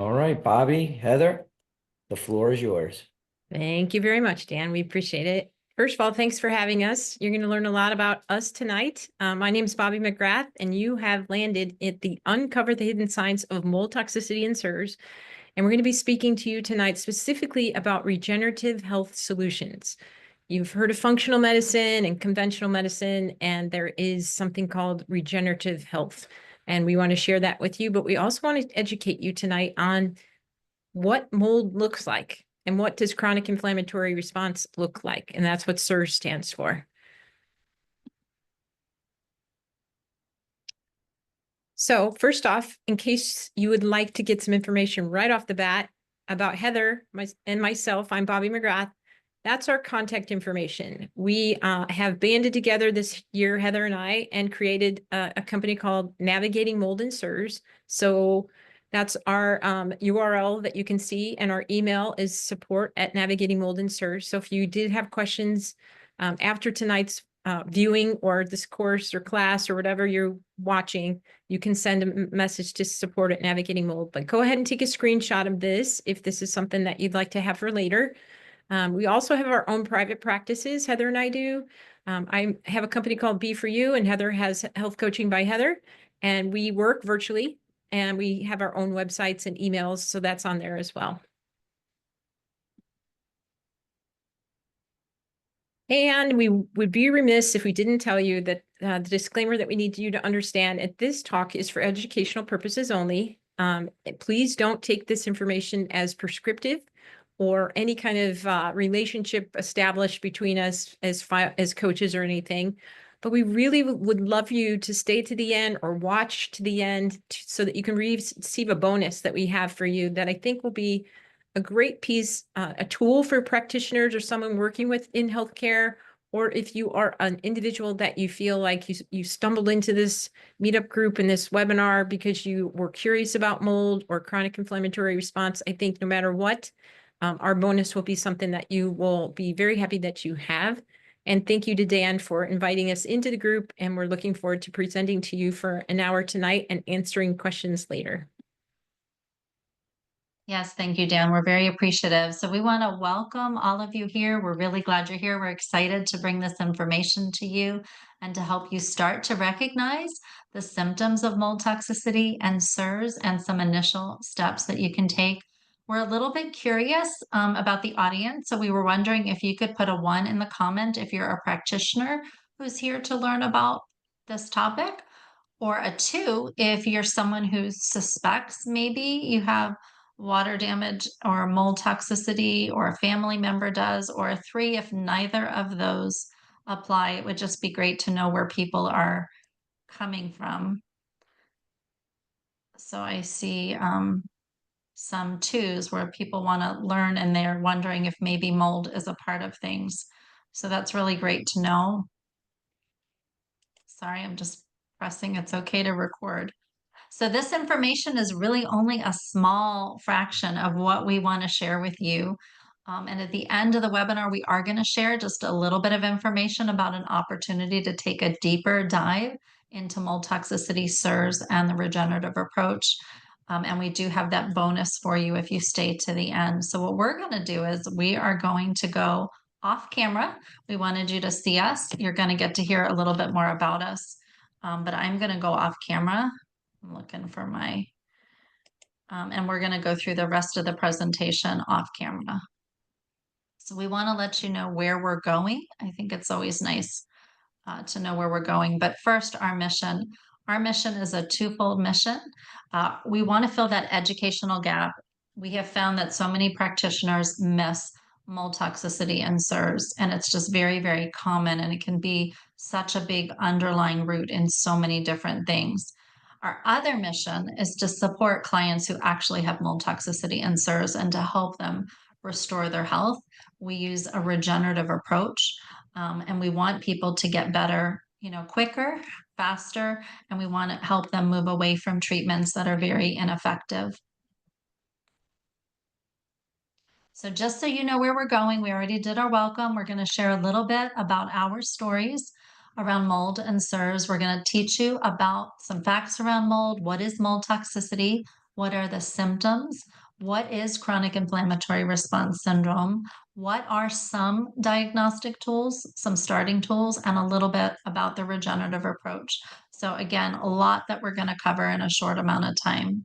All right, Bobby, Heather, the floor is yours. Thank you very much, Dan. We appreciate it. First of all, thanks for having us. You're going to learn a lot about us tonight. My name is Bobby McGrath, and you have landed at the Uncover the Hidden Signs of Mold Toxicity in CIRS. And we're going to be speaking to you tonight specifically about regenerative health solutions. You've heard of functional medicine and conventional medicine, and there is something called regenerative health. And we want to share that with you, but we also want to educate you tonight on what mold looks like and what does chronic inflammatory response look like. And that's what CIRS stands for. So first off, in case you would like to get some information right off the bat about Heather and myself, I'm Bobby McGrath. That's our contact information. We have banded together this year, Heather and I, and created a company called Navigating Mold and CIRS. So that's our URL that you can see, and our email is support@Navigating Mold and CIRS. So if you did have questions after tonight's viewing or this course or class or whatever you're watching, you can send a message to support@Navigating Mold. But go ahead and take a screenshot of this if this is something that you'd like to have for later. We also have our own private practices, Heather and I do. I have a company called Be For You, and Heather has Health Coaching by Heather. And we work virtually, and we have our own websites and emails, so that's on there as well. And we would be remiss if we didn't tell you that the disclaimer that we need you to understand at this talk is for educational purposes only. Please don't take this information as prescriptive or any kind of relationship established between us as coaches or anything. But we really would love you to stay to the end or watch to the end so that you can receive a bonus that we have for you that I think will be a great piece, a tool for practitioners or someone working in healthcare, or if you are an individual that you feel like you stumbled into this meetup group and this webinar because you were curious about mold or chronic inflammatory response. I think no matter what, our bonus will be something that you will be very happy that you have. And thank you to Dan for inviting us into the group. And we're looking forward to presenting to you for an hour tonight and answering questions later. Yes, thank you, Dan. We're very appreciative. So we want to welcome all of you here. We're really glad you're here. We're excited to bring this information to you and to help you start to recognize the symptoms of mold toxicity and CIRS and some initial steps that you can take. We're a little bit curious about the audience. So we were wondering if you could put a 1 in the comment if you're a practitioner who's here to learn about this topic, or a 2 if you're someone who suspects maybe you have water damage or mold toxicity, or a family member does, or a 3 if neither of those apply. It would just be great to know where people are coming from. So I see some 2s where people want to learn and they're wondering if maybe mold is a part of things. So that's really great to know. Sorry, I'm just pressing it's okay to record. So this information is really only a small fraction of what we want to share with you. And at the end of the webinar, we are going to share just a little bit of information about an opportunity to take a deeper dive into mold toxicity, CIRS, and the regenerative approach. And we do have that bonus for you if you stay to the end. So what we're going to do is we are going to go off camera. We wanted you to see us. You're going to get to hear a little bit more about us. But I'm going to go off camera. I'm looking for my, and we're going to go through the rest of the presentation off camera. So we want to let you know where we're going. I think it's always nice to know where we're going. But first, our mission. Our mission is a twofold mission. We want to fill that educational gap. We have found that so many practitioners miss mold toxicity and CIRS, and it's just very, very common, and it can be such a big underlying root in so many different things. Our other mission is to support clients who actually have mold toxicity and CIRS and to help them restore their health. We use a regenerative approach, and we want people to get better, quicker, faster, and we want to help them move away from treatments that are very ineffective. So just so you know where we're going, we already did our welcome. We're going to share a little bit about our stories around mold and CIRS. We're going to teach you about some facts around mold. What is mold toxicity? What are the symptoms? What is chronic inflammatory response syndrome? What are some diagnostic tools, some starting tools, and a little bit about the regenerative approach. So again, a lot that we're going to cover in a short amount of time.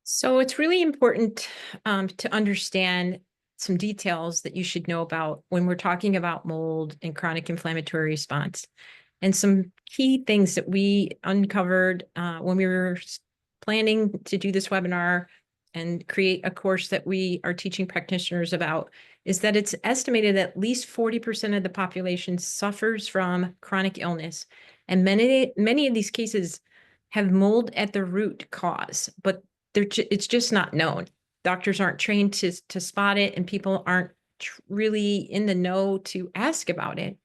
So it's really important to understand some details that you should know about when we're talking about mold and chronic inflammatory response. And some key things that we uncovered when we were planning to do this webinar and create a course that we are teaching practitioners about is that it's estimated that at least 40% of the population suffers from chronic illness. And many of these cases have mold at the root cause, but it's just not known. Doctors aren't trained to spot it, and people aren't really in the know to ask about it.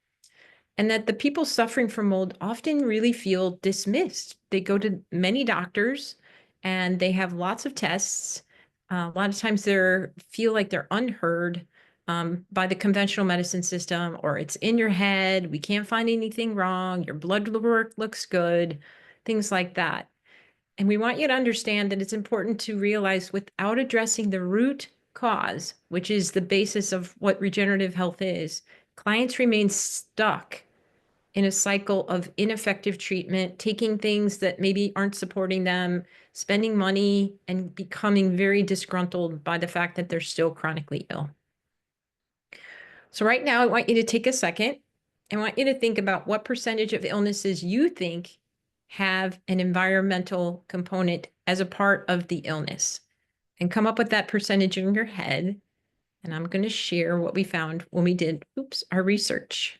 And that the people suffering from mold often really feel dismissed. They go to many doctors and they have lots of tests. A lot of times they feel like they're unheard by the conventional medicine system, or it's in your head. We can't find anything wrong. Your blood work looks good, things like that. And we want you to understand that it's important to realize without addressing the root cause, which is the basis of what regenerative health is, clients remain stuck in a cycle of ineffective treatment, taking things that maybe aren't supporting them, spending money, and becoming very disgruntled by the fact that they're still chronically ill. So right now, I want you to take a second. I want you to think about what percentage of illnesses you think have an environmental component as a part of the illness, and come up with that percentage in your head. And I'm going to share what we found when we did, our research.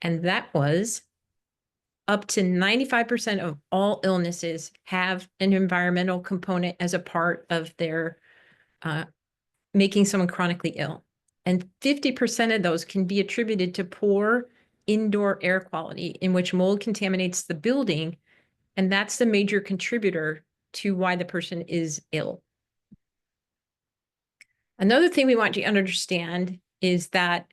And that was up to 95% of all illnesses have an environmental component as a part of their making someone chronically ill. And 50% of those can be attributed to poor indoor air quality, in which mold contaminates the building. And that's the major contributor to why the person is ill. Another thing we want you to understand is that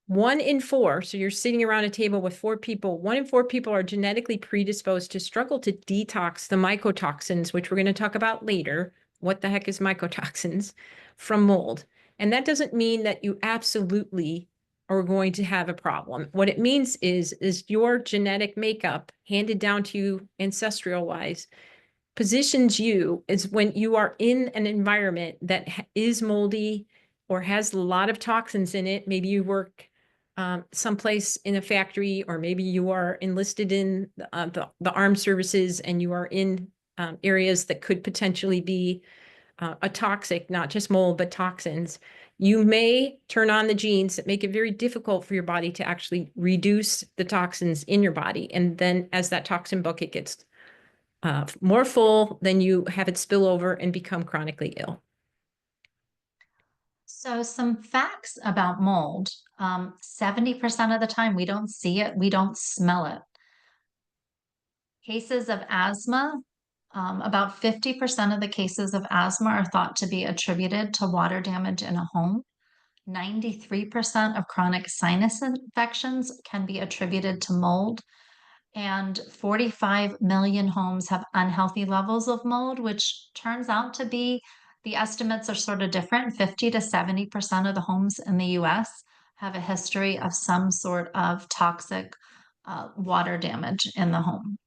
1 in 4, so you're sitting around a table with 4 people, 1 in 4 people are genetically predisposed to struggle to detox the mycotoxins, which we're going to talk about later. What the heck is mycotoxins? From mold. And that doesn't mean that you absolutely are going to have a problem. What it means is your genetic makeup handed down to you ancestral wise positions you is when you are in an environment that is moldy or has a lot of toxins in it. Maybe you work someplace in a factory, or maybe you are enlisted in the armed services and you are in areas that could potentially be a toxic, not just mold, but toxins. You may turn on the genes that make it very difficult for your body to actually reduce the toxins in your body. And then as that toxin bucket gets more full, then you have it spill over and become chronically ill. So some facts about mold. 70% of the time we don't see it, we don't smell it. Cases of asthma, about 50% of the cases of asthma are thought to be attributed to water damage in a home. 93% of chronic sinus infections can be attributed to mold. And 45 million homes have unhealthy levels of mold, which turns out to be the estimates are sort of different. 50 to 70% of the homes in the US have a history of some sort of toxic water damage in the home.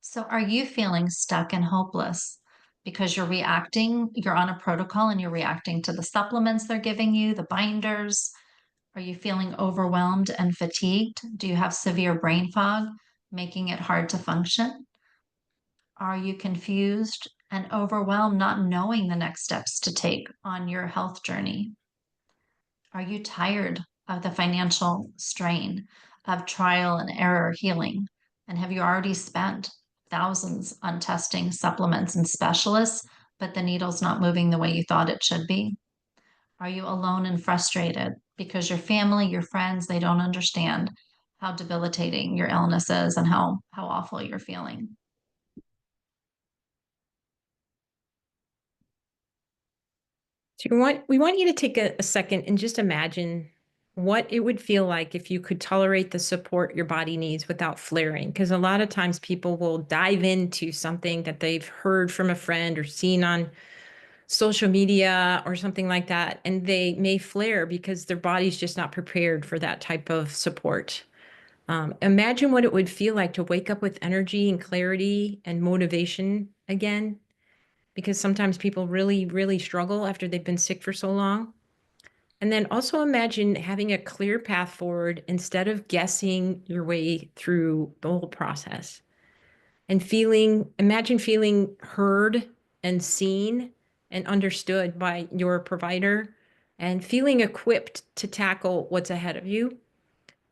So, are you feeling stuck and hopeless because you're on a protocol and you're reacting to the supplements they're giving you, the binders? Are you feeling overwhelmed and fatigued? Do you have severe brain fog, making it hard to function? Are you confused and overwhelmed, not knowing the next steps to take on your health journey? Are you tired of the financial strain of trial and error healing? And have you already spent thousands on testing supplements and specialists, but the needle's not moving the way you thought it should be? Are you alone and frustrated because your family, your friends, they don't understand how debilitating your illness is and how awful you're feeling? So we want you to take a second and just imagine what it would feel like if you could tolerate the support your body needs without flaring. Because a lot of times people will dive into something that they've heard from a friend or seen on social media or something like that, and they may flare because their body's just not prepared for that type of support. Imagine what it would feel like to wake up with energy and clarity and motivation again, because sometimes people really, really struggle after they've been sick for so long. And then also imagine having a clear path forward instead of guessing your way through the whole process. And imagine feeling heard and seen and understood by your provider and feeling equipped to tackle what's ahead of you.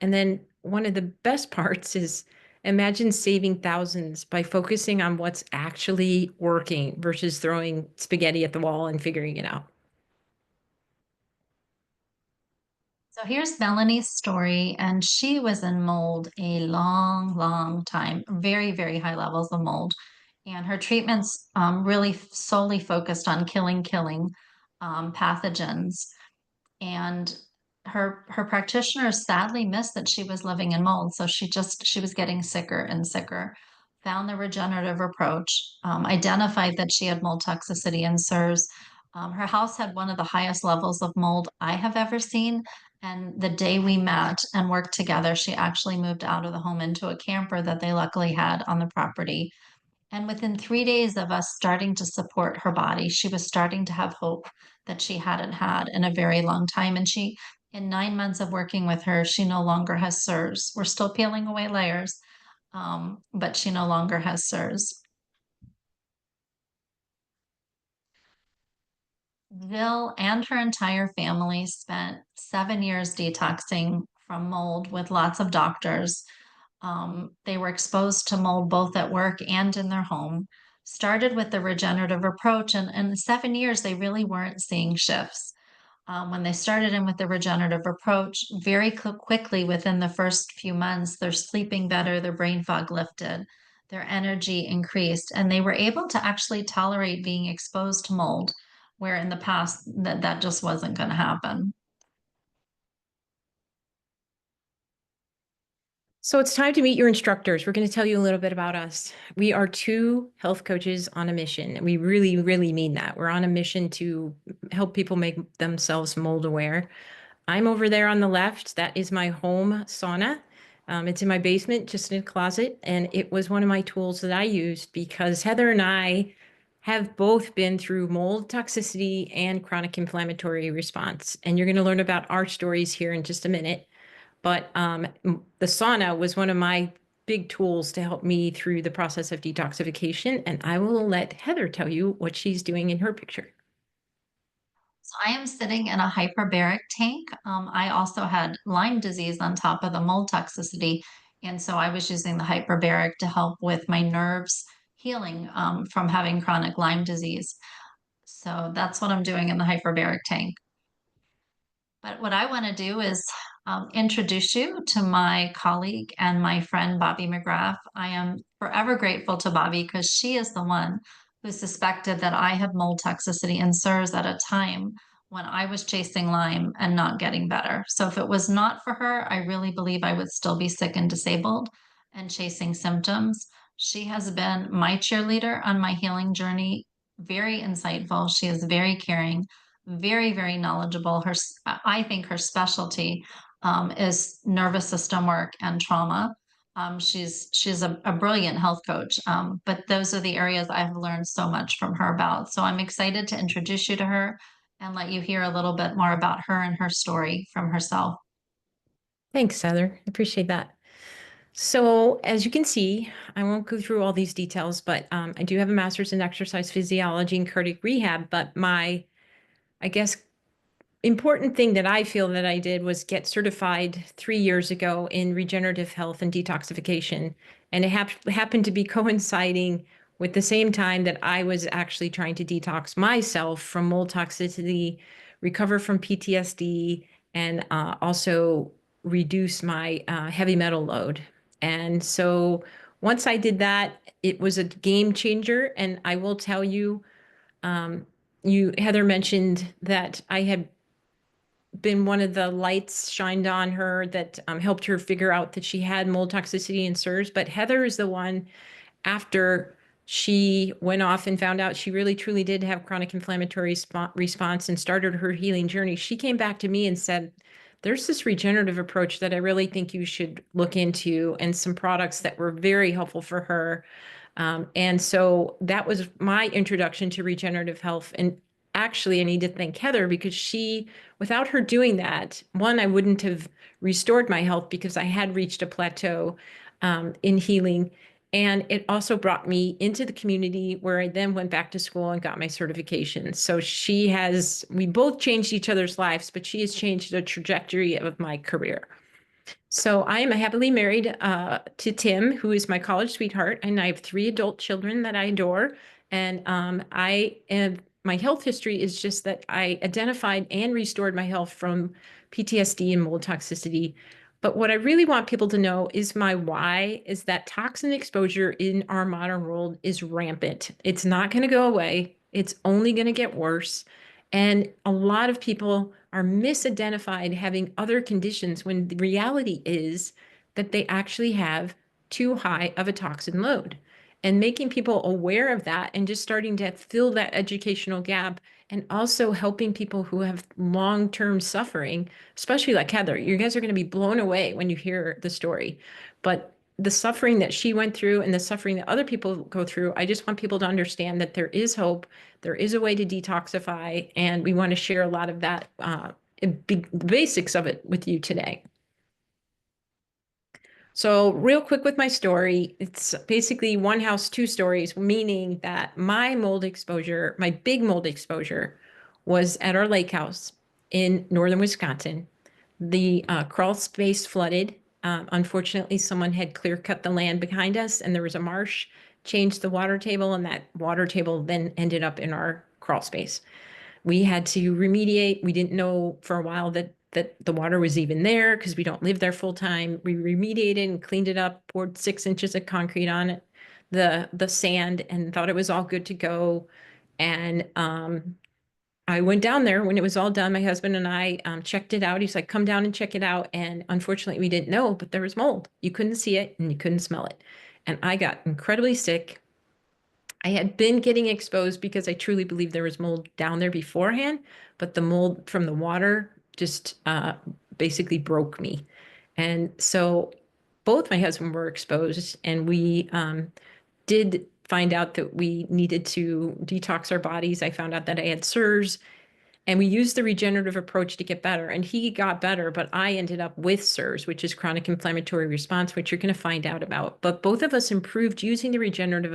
And then one of the best parts is imagine saving thousands by focusing on what's actually working versus throwing spaghetti at the wall and figuring it out. So here's Melanie's story, and she was in mold a long, long time, very, very high levels of mold. And her treatments really solely focused on killing pathogens. And her practitioner sadly missed that she was living in mold, so she was getting sicker and sicker. Found the regenerative approach, identified that she had mold toxicity and CIRS. Her house had one of the highest levels of mold I have ever seen. And the day we met and worked together, she actually moved out of the home into a camper that they luckily had on the property. And within 3 days of us starting to support her body, she was starting to have hope that she hadn't had in a very long time. And in 9 months of working with her, she no longer has CIRS. We're still peeling away layers, but she no longer has CIRS. Vil and her entire family spent 7 years detoxing from mold with lots of doctors. They were exposed to mold both at work and in their home. Started with the regenerative approach, and in the 7 years, they really weren't seeing shifts. When they started in with the regenerative approach, very quickly within the first few months, they're sleeping better, their brain fog lifted, their energy increased, and they were able to actually tolerate being exposed to mold, where in the past that just wasn't going to happen. So it's time to meet your instructors. We're going to tell you a little bit about us. We are two health coaches on a mission. We really, really mean that. We're on a mission to help people make themselves mold aware. I'm over there on the left. That is my home sauna. It's in my basement, just in a closet. And it was one of my tools that I used because Heather and I have both been through mold toxicity and chronic inflammatory response. And you're going to learn about our stories here in just a minute. But the sauna was one of my big tools to help me through the process of detoxification. And I will let Heather tell you what she's doing in her picture. So I am sitting in a hyperbaric tank. I also had Lyme disease on top of the mold toxicity. And so I was using the hyperbaric to help with my nerves healing from having chronic Lyme disease. So that's what I'm doing in the hyperbaric tank. But what I want to do is introduce you to my colleague and my friend, Bobby McGrath. I am forever grateful to Bobby because she is the one who suspected that I had mold toxicity and CIRS at a time when I was chasing Lyme and not getting better. So if it was not for her, I really believe I would still be sick and disabled and chasing symptoms. She has been my cheerleader on my healing journey, very insightful. She is very caring, very, very knowledgeable. I think her specialty is nervous system work and trauma. She's a brilliant health coach, but those are the areas I've learned so much from her about. So I'm excited to introduce you to her and let you hear a little bit more about her and her story from herself. Thanks, Heather. I appreciate that. So as you can see, I won't go through all these details, but I do have a master's in exercise physiology and cardiac rehab, but I guess, important thing that I feel that I did was get certified 3 years ago in regenerative health and detoxification. And it happened to be coinciding with the same time that I was actually trying to detox myself from mold toxicity, recover from PTSD, and also reduce my heavy metal load. And so once I did that, it was a game changer. And I will tell you, Heather mentioned that I had been one of the lights shined on her that helped her figure out that she had mold toxicity and SIRS. But Heather is the one, after she went off and found out she really truly did have chronic inflammatory response and started her healing journey. She came back to me and said, there's this regenerative approach that I really think you should look into, and some products that were very helpful for her. And so that was my introduction to regenerative health. And actually, I need to thank Heather, because without her doing that, one, I wouldn't have restored my health because I had reached a plateau in healing. And it also brought me into the community, where I then went back to school and got my certification. So we both changed each other's lives, but she has changed the trajectory of my career. So I am happily married to Tim, who is my college sweetheart, and I have 3 adult children that I adore. And my health history is just that I identified and restored my health from PTSD and mold toxicity. But what I really want people to know is my why is that toxin exposure in our modern world is rampant. It's not going to go away. It's only going to get worse. And a lot of people are misidentified having other conditions, when the reality is that they actually have too high of a toxin load. And making people aware of that and just starting to fill that educational gap, and also helping people who have long-term suffering, especially like Heather. You guys are going to be blown away when you hear the story. But the suffering that she went through and the suffering that other people go through, I just want people to understand that there is hope. There is a way to detoxify, and we want to share a lot of that, the basics of it with you today. So real quick with my story, it's basically one house, 2 stories, meaning that my big mold exposure was at our lake house in northern Wisconsin. The crawl space flooded. Unfortunately, someone had clear cut the land behind us, and there was a marsh, changed the water table, and that water table then ended up in our crawl space. We had to remediate. We didn't know for a while that the water was even there, because we don't live there full time. We remediated and cleaned it up, poured 6 inches of concrete on it, the sand, and thought it was all good to go. And I went down there when it was all done. My husband and I checked it out. He's like, come down and check it out. And unfortunately, we didn't know, but there was mold. You couldn't see it and you couldn't smell it. And I got incredibly sick. I had been getting exposed because I truly believe there was mold down there beforehand, but the mold from the water just basically broke me. And so both my husband were exposed, and we did find out that we needed to detox our bodies. I found out that I had SIRS, and we used the regenerative approach to get better. And he got better, but I ended up with SIRS, which is chronic inflammatory response, which you're going to find out about. But both of us improved using the regenerative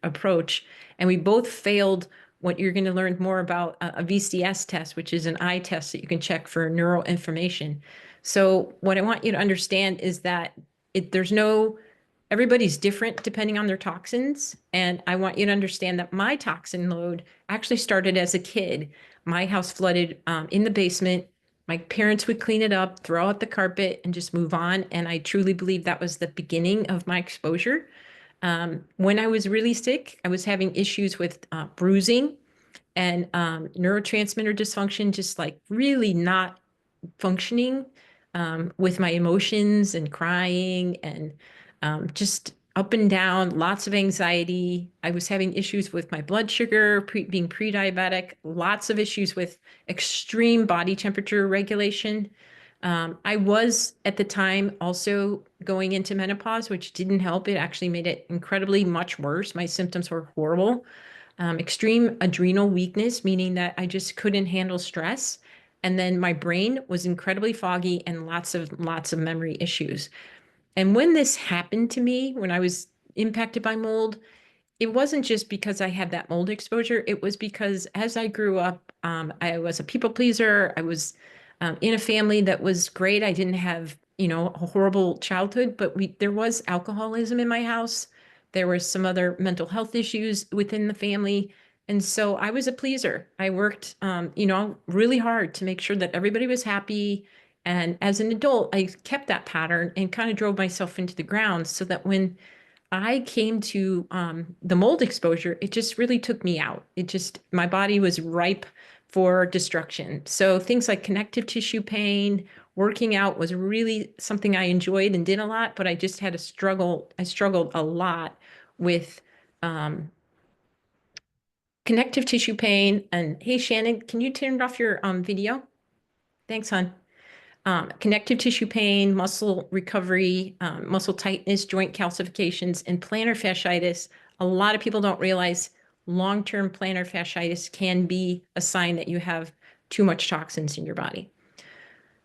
approach, and we both failed what you're going to learn more about, a VCS test, which is an eye test that you can check for neuroinflammation. So what I want you to understand is that everybody's different depending on their toxins. And I want you to understand that my toxin load actually started as a kid. My house flooded in the basement. My parents would clean it up, throw out the carpet, and just move on. And I truly believe that was the beginning of my exposure. When I was really sick, I was having issues with bruising and neurotransmitter dysfunction, just like really not functioning with my emotions, and crying, and just up and down, lots of anxiety. I was having issues with my blood sugar, being pre-diabetic, lots of issues with extreme body temperature regulation. I was at the time also going into menopause, which didn't help. It actually made it incredibly much worse. My symptoms were horrible. Extreme adrenal weakness, meaning that I just couldn't handle stress. And then my brain was incredibly foggy, and lots of memory issues. And when this happened to me, when I was impacted by mold, it wasn't just because I had that mold exposure. It was because as I grew up, I was a people pleaser. I was in a family that was great. I didn't have, a horrible childhood, but there was alcoholism in my house. There were some other mental health issues within the family. And so I was a pleaser. I worked, really hard to make sure that everybody was happy. And as an adult, I kept that pattern and kind of drove myself into the ground, so that when I came to the mold exposure, it just really took me out. My body was ripe for destruction. So things like connective tissue pain, working out was really something I enjoyed and did a lot, but I just had a struggle. I struggled a lot with um, connective tissue pain. And hey, Shannon, can you turn off your video? Thanks, hon. Connective tissue pain, muscle recovery, muscle tightness, joint calcifications, and plantar fasciitis. A lot of people don't realize long-term plantar fasciitis can be a sign that you have too much toxins in your body.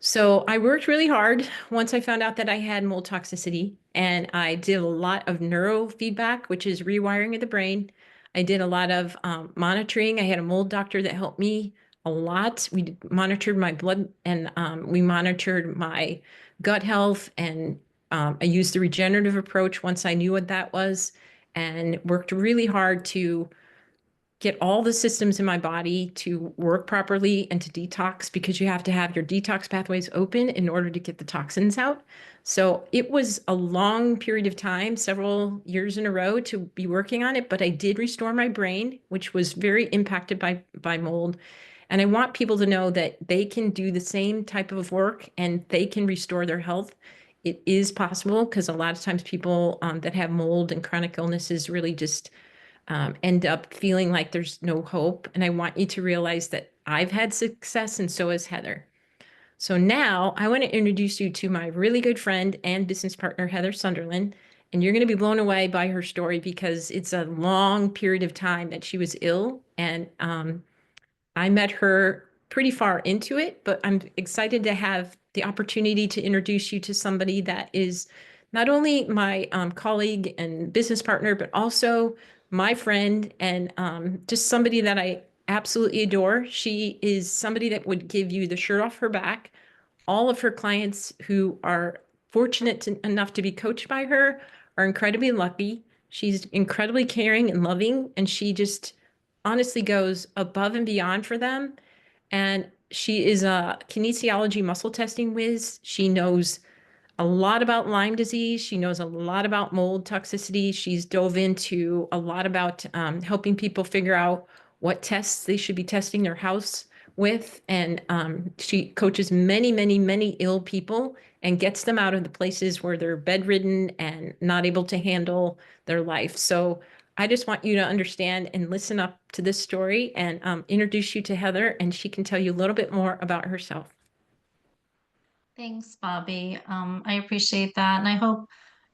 So I worked really hard once I found out that I had mold toxicity, and I did a lot of neurofeedback, which is rewiring of the brain. I did a lot of monitoring. I had a mold doctor that helped me a lot. Monitored my blood, and we monitored my gut health, and I used the regenerative approach once I knew what that was, and worked really hard to get all the systems in my body to work properly and to detox, because you have to have your detox pathways open in order to get the toxins out. So it was a long period of time, several years in a row, to be working on it, but I did restore my brain, which was very impacted by mold. And I want people to know that they can do the same type of work and they can restore their health. It is possible, because a lot of times people that have mold and chronic illnesses really just end up feeling like there's no hope. And I want you to realize that I've had success, and so has Heather. So now I want to introduce you to my really good friend and business partner, Heather Sunderland. And you're going to be blown away by her story, because it's a long period of time that she was ill. And I met her pretty far into it, but I'm excited to have the opportunity to introduce you to somebody that is not only my colleague and business partner, but also my friend, and just somebody that I absolutely adore. She is somebody that would give you the shirt off her back. All of her clients who are fortunate enough to be coached by her are incredibly lucky. She's incredibly caring and loving, and she just honestly goes above and beyond for them. And she is a kinesiology muscle testing whiz. She knows a lot about Lyme disease. She knows a lot about mold toxicity. She's dove into a lot about helping people figure out what tests they should be testing their house with. And she coaches many, many, many ill people and gets them out of the places where they're bedridden and not able to handle their life. So I just want you to understand and listen up to this story, and introduce you to Heather, and she can tell you a little bit more about herself. Thanks, Bobby. I appreciate that. And I hope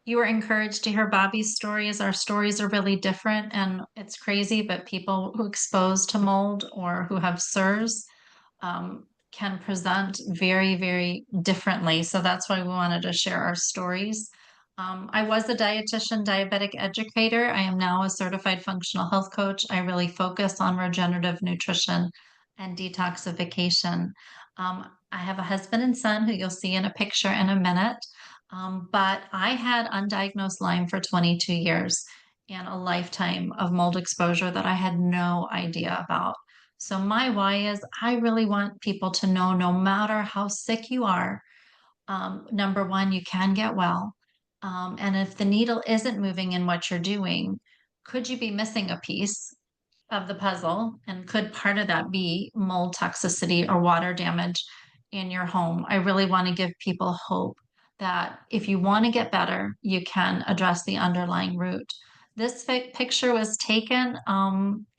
you were encouraged to hear Bobby's stories. Our stories are really different, and it's crazy, but people who exposed to mold or who have CIRS can present very, very differently. So that's why we wanted to share our stories. I was a dietitian, diabetic educator. I am now a certified functional health coach. I really focus on regenerative nutrition and detoxification. I have a husband and son who you'll see in a picture in a minute. But I had undiagnosed Lyme for 22 years and a lifetime of mold exposure that I had no idea about. So my why is I really want people to know, no matter how sick you are, number one, you can get well. And if the needle isn't moving in what you're doing, could you be missing a piece of the puzzle? And could part of that be mold toxicity or water damage in your home? I really want to give people hope that if you want to get better, you can address the underlying root. This picture was taken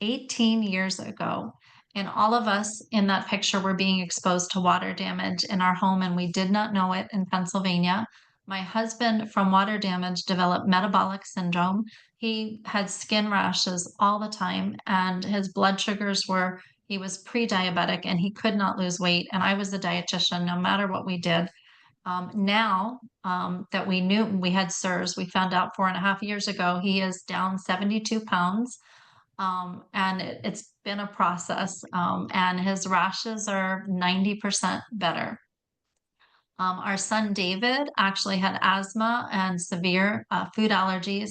18 years ago, and all of us in that picture were being exposed to water damage in our home, and we did not know it in Pennsylvania. My husband, from water damage, developed metabolic syndrome. He had skin rashes all the time, and his blood sugars were, he was pre-diabetic and he could not lose weight. And I was a dietitian, no matter what we did. Now that we knew we had CIRS, we found out 4.5 years ago, he is down 72 pounds. And it's been a process. And his rashes are 90% better. Our son David actually had asthma and severe food allergies,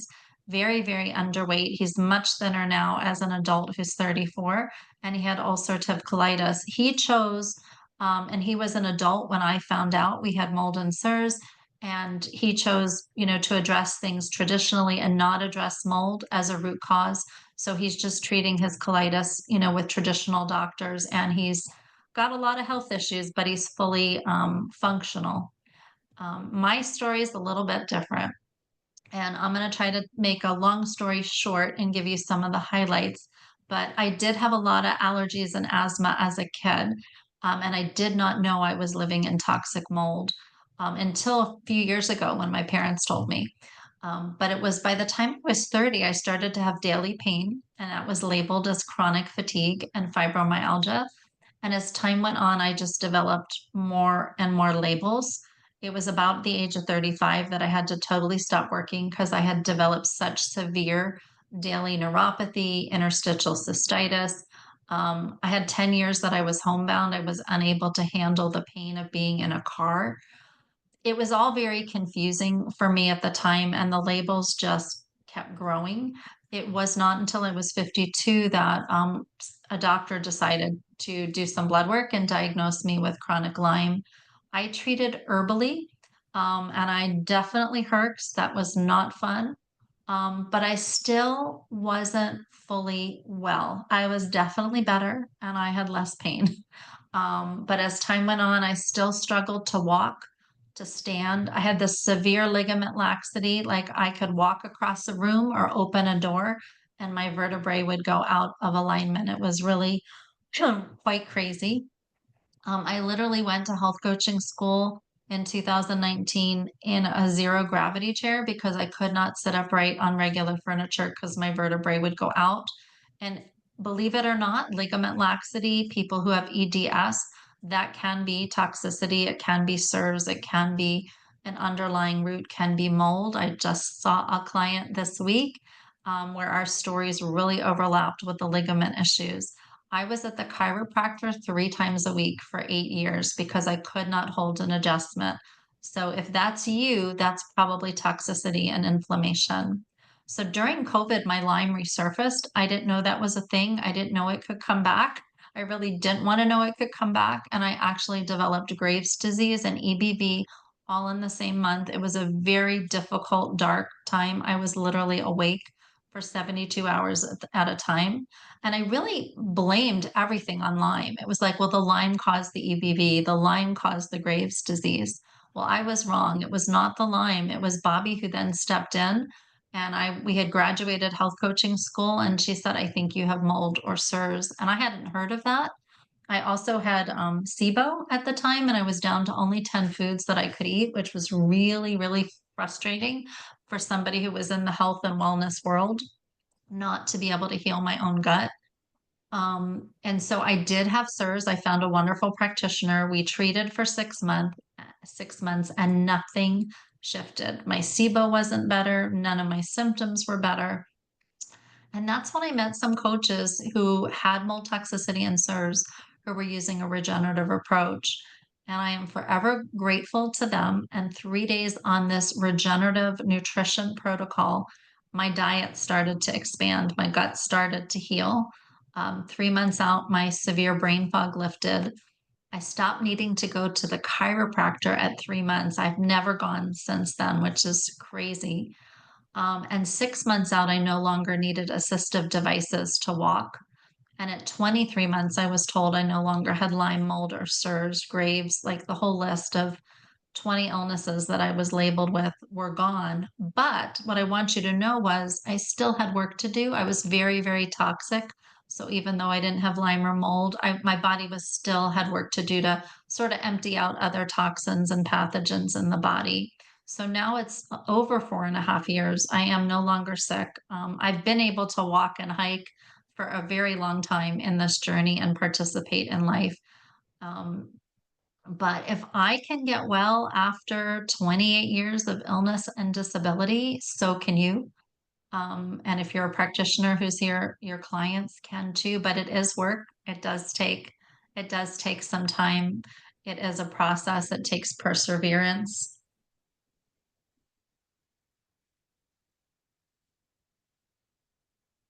very, very underweight. He's much thinner now as an adult who's 34, and he had ulcerative colitis. He chose, and he was an adult when I found out we had mold and CIRS, And he chose, to address things traditionally and not address mold as a root cause. So he's just treating his colitis, with traditional doctors, and he's got a lot of health issues, but he's fully functional. My story is a little bit different, and I'm going to try to make a long story short and give you some of the highlights. But I did have a lot of allergies and asthma as a kid, and I did not know I was living in toxic mold until a few years ago when my parents told me. But it was by the time I was 30, I started to have daily pain, and that was labeled as chronic fatigue and fibromyalgia. And as time went on, I just developed more and more labels. It was about the age of 35 that I had to totally stop working because I had developed such severe daily neuropathy, interstitial cystitis. I had 10 years that I was homebound. I was unable to handle the pain of being in a car. It was all very confusing for me at the time, and the labels just kept growing. It was not until I was 52 that a doctor decided to do some blood work and diagnose me with chronic Lyme. I treated herbally, and I definitely herx. That was not fun. But I still wasn't fully well. I was definitely better and I had less pain. But as time went on, I still struggled to walk, to stand. I had this severe ligament laxity, like I could walk across a room or open a door and my vertebrae would go out of alignment. It was really quite crazy. I literally went to health coaching school in 2019 in a zero gravity chair because I could not sit upright on regular furniture because my vertebrae would go out. And believe it or not, ligament laxity, people who have EDS, that can be toxicity, it can be CIRS, it can be an underlying root, can be mold. I just saw a client this week where our stories really overlapped with the ligament issues. I was at the chiropractor 3 times a week for 8 years because I could not hold an adjustment. So if that's you, that's probably toxicity and inflammation. So during COVID, my Lyme resurfaced. I didn't know that was a thing. I didn't know it could come back. I really didn't want to know it could come back. And I actually developed Graves' disease and EBV all in the same month. It was a very difficult, dark time. I was literally awake for 72 hours at a time. And I really blamed everything on Lyme. It was like, well, the Lyme caused the EBV, the Lyme caused the Graves' disease. Well, I was wrong. It was not the Lyme. It was Bobby who then stepped in, and we had graduated health coaching school, and she said, I think you have mold or CIRS. And I hadn't heard of that. I also had SIBO at the time, and I was down to only 10 foods that I could eat, which was really, really frustrating for somebody who was in the health and wellness world, not to be able to heal my own gut. And so I did have CIRS. I found a wonderful practitioner. We treated for 6 months, and nothing shifted. My SIBO wasn't better. None of my symptoms were better. And that's when I met some coaches who had mold toxicity and CIRS who were using a regenerative approach. And I am forever grateful to them. And 3 days on this regenerative nutrition protocol, my diet started to expand, my gut started to heal. 3 months out, my severe brain fog lifted. I stopped needing to go to the chiropractor at 3 months. I've never gone since then, which is crazy. And 6 months out, I no longer needed assistive devices to walk. And at 23 months, I was told I no longer had Lyme, mold, or CIRS, Graves, like the whole list of 20 illnesses that I was labeled with were gone. But what I want you to know was I still had work to do. I was very, very toxic. So even though I didn't have Lyme or mold, my body was still had work to do to sort of empty out other toxins and pathogens in the body. So now it's over 4.5 years. I am no longer sick. I've been able to walk and hike for a very long time in this journey and participate in life. Um, but if I can get well after 28 years of illness and disability, so can you. And if you're a practitioner who's here, your clients can too, but it is work. It does take some time. It is a process. It takes perseverance.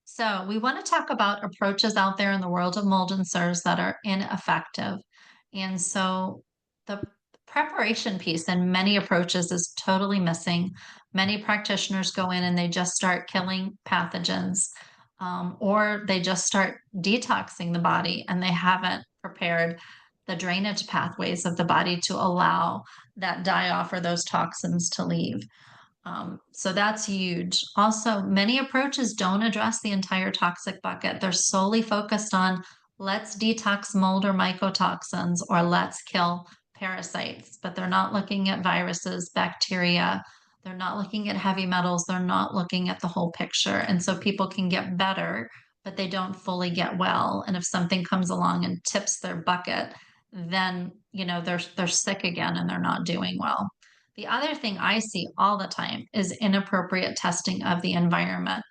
So we want to talk about approaches out there in the world of mold and CIRS that are ineffective. And so the preparation piece in many approaches is totally missing. Many practitioners go in and they just start killing pathogens, or they just start detoxing the body and they haven't prepared the drainage pathways of the body to allow that die off or those toxins to leave. So that's huge. Also, many approaches don't address the entire toxic bucket. They're solely focused on let's detox mold or mycotoxins or let's kill parasites, but they're not looking at viruses, bacteria. They're not looking at heavy metals. They're not looking at the whole picture. And so people can get better, but they don't fully get well. And if something comes along and tips their bucket, then they're sick again and they're not doing well. The other thing I see all the time is inappropriate testing of the environment.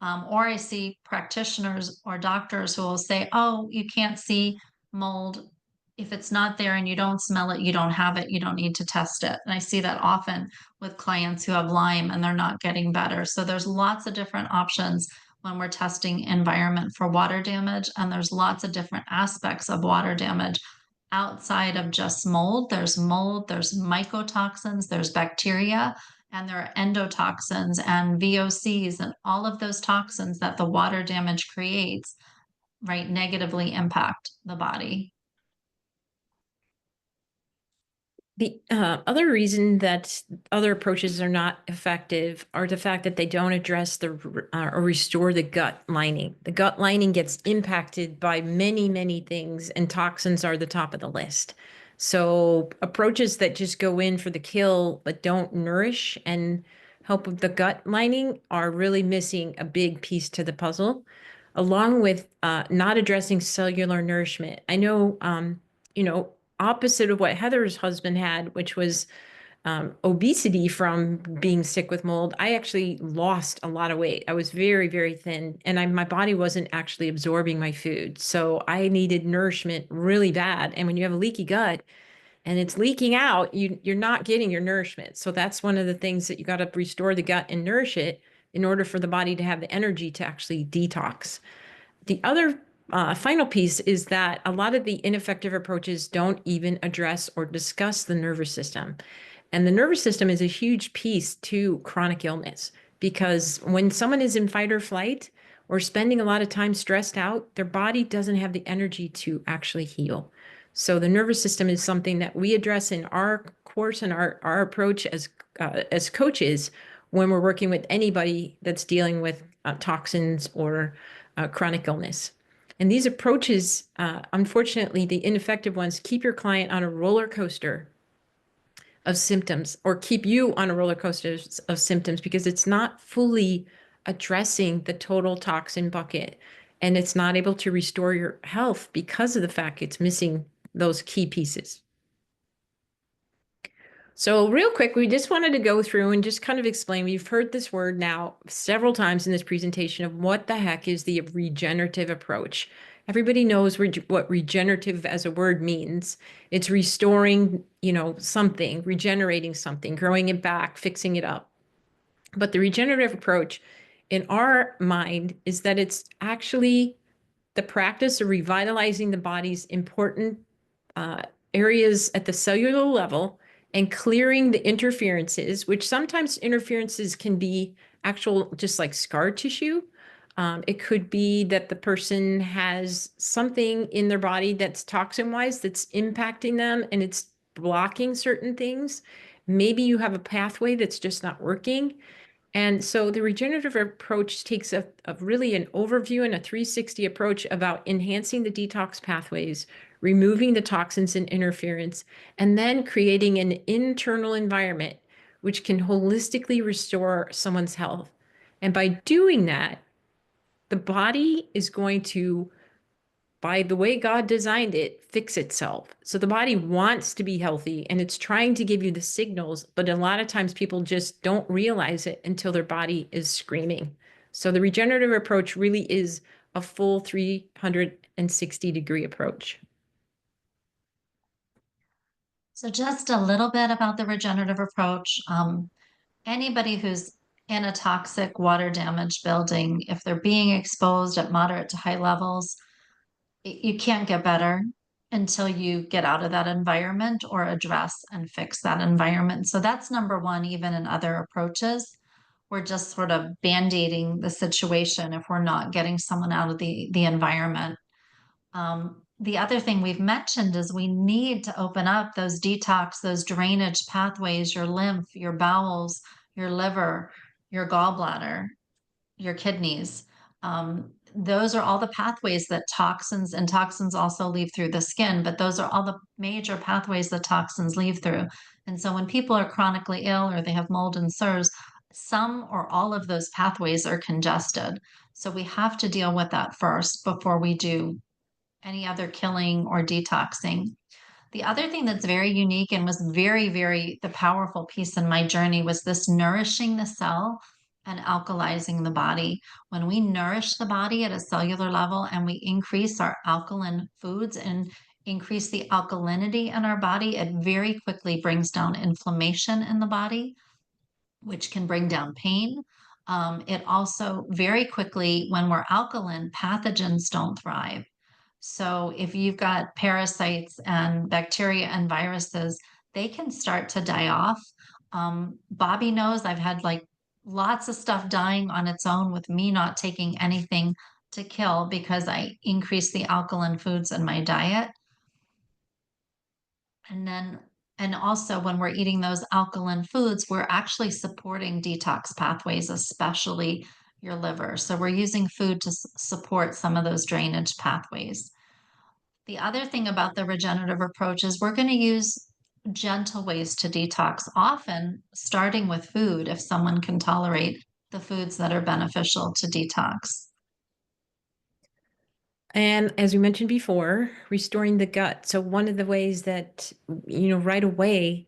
Or I see practitioners or doctors who will say, oh, you can't see mold. If it's not there and you don't smell it, you don't have it, you don't need to test it. And I see that often with clients who have Lyme and they're not getting better. So there's lots of different options when we're testing environment for water damage. And there's lots of different aspects of water damage outside of just mold. There's mycotoxins, there's bacteria, and there are endotoxins and VOCs and all of those toxins that the water damage creates, right, negatively impact the body. The other reason that other approaches are not effective are the fact that they don't address or restore the gut lining. The gut lining gets impacted by many, many things, and toxins are the top of the list. So approaches that just go in for the kill but don't nourish and help with the gut lining are really missing a big piece to the puzzle, along with not addressing cellular nourishment. I know, opposite of what Heather's husband had, which was obesity from being sick with mold, I actually lost a lot of weight. I was very, very thin, and my body wasn't actually absorbing my food. So I needed nourishment really bad. And when you have a leaky gut and it's leaking out, you're not getting your nourishment. So that's one of the things that you got to restore the gut and nourish it in order for the body to have the energy to actually detox. The other final piece is that a lot of the ineffective approaches don't even address or discuss the nervous system. And the nervous system is a huge piece to chronic illness, because when someone is in fight or flight or spending a lot of time stressed out, their body doesn't have the energy to actually heal. So the nervous system is something that we address in our course and our approach as coaches when we're working with anybody that's dealing with toxins or chronic illness. And these approaches, unfortunately, the ineffective ones, keep your client on a roller coaster of symptoms, or keep you on a roller coaster of symptoms, because it's not fully addressing the total toxin bucket, and it's not able to restore your health because of the fact it's missing those key pieces. So real quick, we just wanted to go through and just kind of explain, we've heard this word now several times in this presentation, of what the heck is the regenerative approach. Everybody knows what regenerative as a word means. It's restoring, something, regenerating something, growing it back, fixing it up. But the regenerative approach in our mind is that it's actually the practice of revitalizing the body's important areas at the cellular level and clearing the interferences, which sometimes interferences can be actual, just like scar tissue. It could be that the person has something in their body that's toxin-wise that's impacting them and it's blocking certain things. Maybe you have a pathway that's just not working. And so the regenerative approach takes a really an overview and a 360 approach about enhancing the detox pathways, removing the toxins and interference, and then creating an internal environment which can holistically restore someone's health. And by doing that, the body is going to, by the way God designed it, fix itself. So the body wants to be healthy and it's trying to give you the signals, but a lot of times people just don't realize it until their body is screaming. So the regenerative approach really is a full 360-degree approach. So just a little bit about the regenerative approach. Anybody who's in a toxic water damaged building, if they're being exposed at moderate to high levels, you can't get better. until you get out of that environment or address and fix that environment. So that's number one, even in other approaches. We're just sort of band-aiding the situation if we're not getting someone out of the environment. The other thing we've mentioned is we need to open up those detox, those drainage pathways, your lymph, your bowels, your liver, your gallbladder, your kidneys. Those are all the pathways that toxins, and toxins also leave through the skin, but those are all the major pathways that toxins leave through. And so when people are chronically ill or they have mold and SIRS, some or all of those pathways are congested. So we have to deal with that first before we do any other killing or detoxing. The other thing that's very unique and was very the powerful piece in my journey was this nourishing the cell and alkalizing the body. When we nourish the body at a cellular level and we increase our alkaline foods and increase the alkalinity in our body, it very quickly brings down inflammation in the body, which can bring down pain. It also very quickly, when we're alkaline, pathogens don't thrive. So if you've got parasites and bacteria and viruses, they can start to die off. Bobby knows I've had like lots of stuff dying on its own with me not taking anything to kill because I increased the alkaline foods in my diet. And also when we're eating those alkaline foods, we're actually supporting detox pathways, especially your liver. So we're using food to support some of those drainage pathways. The other thing about the regenerative approach is we're going to use gentle ways to detox, often starting with food if someone can tolerate the foods that are beneficial to detox. And as we mentioned before, restoring the gut. So one of the ways that, right away,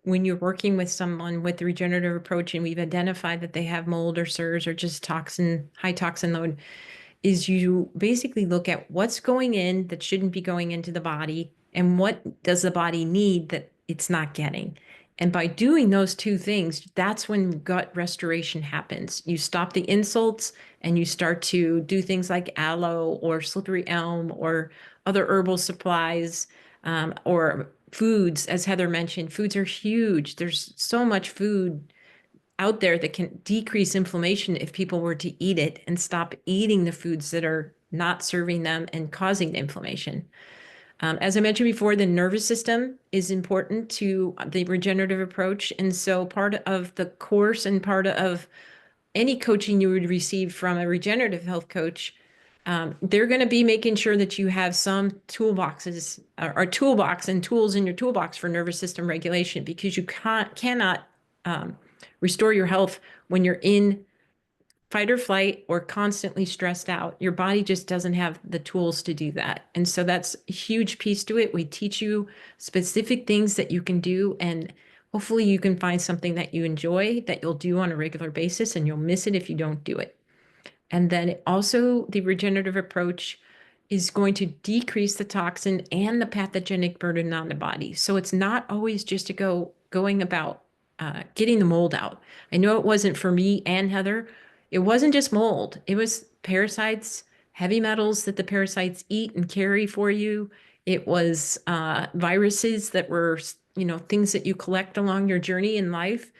when you're working with someone with the regenerative approach and we've identified that they have mold or SIRS or just high toxin load, is you basically look at what's going in that shouldn't be going into the body and what does the body need that it's not getting. And by doing those two things, that's when gut restoration happens. You stop the insults and you start to do things like aloe or slippery elm or other herbal supplies, or foods. As Heather mentioned, foods are huge. There's so much food out there that can decrease inflammation if people were to eat it and stop eating the foods that are not serving them and causing the inflammation. As I mentioned before, the nervous system is important to the regenerative approach. And so part of the course and part of any coaching you would receive from a regenerative health coach, they're going to be making sure that you have some toolboxes or toolbox and tools in your toolbox for nervous system regulation, because you cannot restore your health when you're in fight or flight or constantly stressed out. Your body just doesn't have the tools to do that. And so that's a huge piece to it. We teach you specific things that you can do, and hopefully you can find something that you enjoy that you'll do on a regular basis, and you'll miss it if you don't do it. And then also the regenerative approach is going to decrease the toxin and the pathogenic burden on the body. So it's not always just going about getting the mold out. I know it wasn't for me and Heather. It wasn't just mold. It was parasites, heavy metals that the parasites eat and carry for you. It was viruses that were, things that you collect along your journey in life.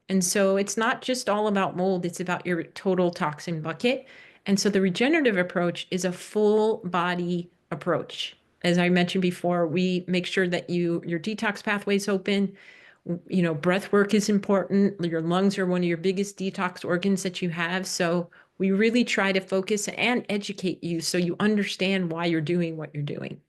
And so it's not just all about mold, it's about your total toxin bucket. And so the regenerative approach is a full body approach. As I mentioned before, we make sure that your detox pathways open. Breath work is important. Your lungs are one of your biggest detox organs that you have. So we really try to focus and educate you so you understand why you're doing what you're doing.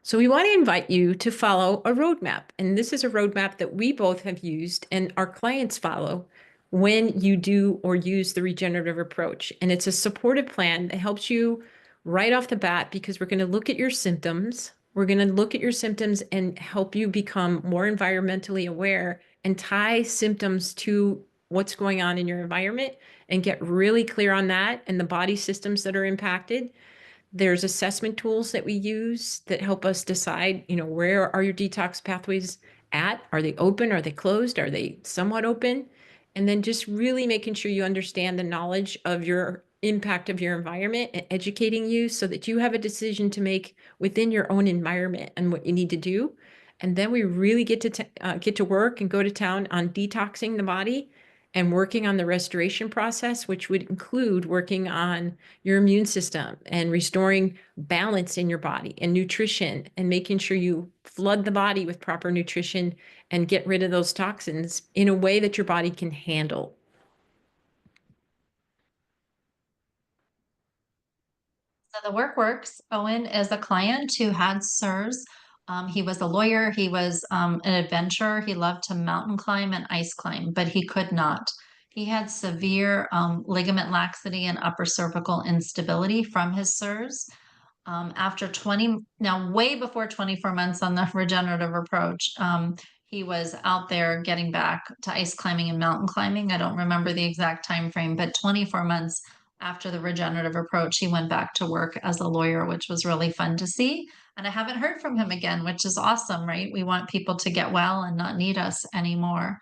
So we want to invite you to follow a roadmap. And this is a roadmap that we both have used and our clients follow when you do or use the regenerative approach. And it's a supportive plan that helps you right off the bat, because we're going to look at your symptoms. We're going to look at your symptoms and help you become more environmentally aware and tie symptoms to what's going on in your environment and get really clear on that and the body systems that are impacted. There's assessment tools that we use that help us decide, where are your detox pathways at? Are they open? Are they closed? Are they somewhat open? And then just really making sure you understand the knowledge of your impact of your environment and educating you so that you have a decision to make within your own environment and what you need to do. And then we really get to work and go to town on detoxing the body and working on the restoration process, which would include working on your immune system and restoring balance in your body and nutrition and making sure you flood the body with proper nutrition and get rid of those toxins in a way that your body can handle. So the work works. Owen is a client who had SIRS. He was a lawyer. He was an adventurer. He loved to mountain climb and ice climb, but he could not. He had severe ligament laxity and upper cervical instability from his SIRS. After 20, now way before 24 months on the regenerative approach, he was out there getting back to ice climbing and mountain climbing. I don't remember the exact time frame, but 24 months after the regenerative approach, he went back to work as a lawyer, which was really fun to see. And I haven't heard from him again, which is awesome, right? We want people to get well and not need us anymore.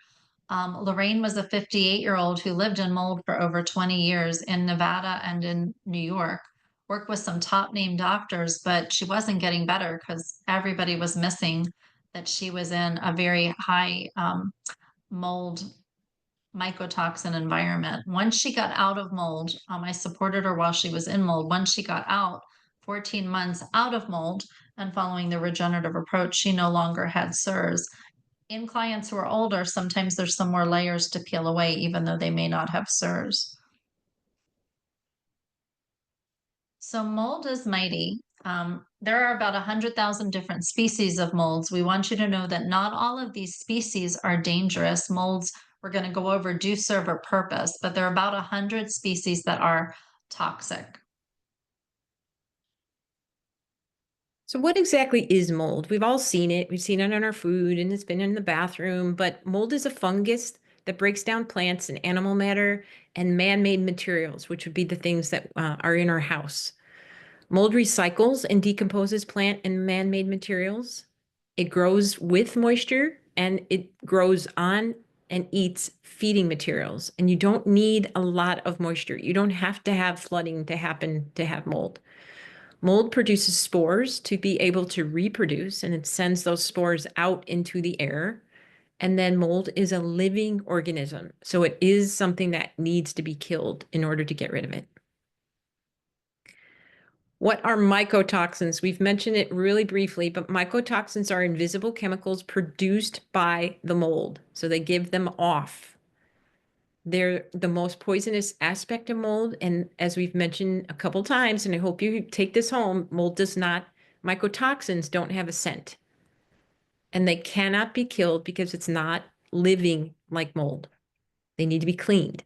Lorraine was a 58-year-old who lived in mold for over 20 years in Nevada and in New York, worked with some top name doctors, but she wasn't getting better because everybody was missing that she was in a very high mold mycotoxin environment. Once she got out of mold, I supported her while she was in mold. Once she got out, 14 months out of mold and following the regenerative approach, she no longer had SIRS. In clients who are older, sometimes there's some more layers to peel away, even though they may not have SIRS. So mold is mighty. There are about 100,000 different species of molds. We want you to know that not all of these species are dangerous. Molds we're going to go over do serve a purpose, but there are about 100 species that are toxic. So what exactly is mold? We've all seen it. We've seen it on our food and it's been in the bathroom, but mold is a fungus that breaks down plants and animal matter and man-made materials, which would be the things that are in our house. Mold recycles and decomposes plant and man-made materials. It grows with moisture and it grows on and eats feeding materials. And you don't need a lot of moisture. You don't have to have flooding to happen to have mold. Mold produces spores to be able to reproduce, and it sends those spores out into the air. And then mold is a living organism. So it is something that needs to be killed in order to get rid of it. What are mycotoxins? We've mentioned it really briefly, but mycotoxins are invisible chemicals produced by the mold. So they give them off. They're the most poisonous aspect of mold. And as we've mentioned a couple times, and I hope you take this home, mold does not, mycotoxins don't have a scent. And they cannot be killed because it's not living like mold. They need to be cleaned.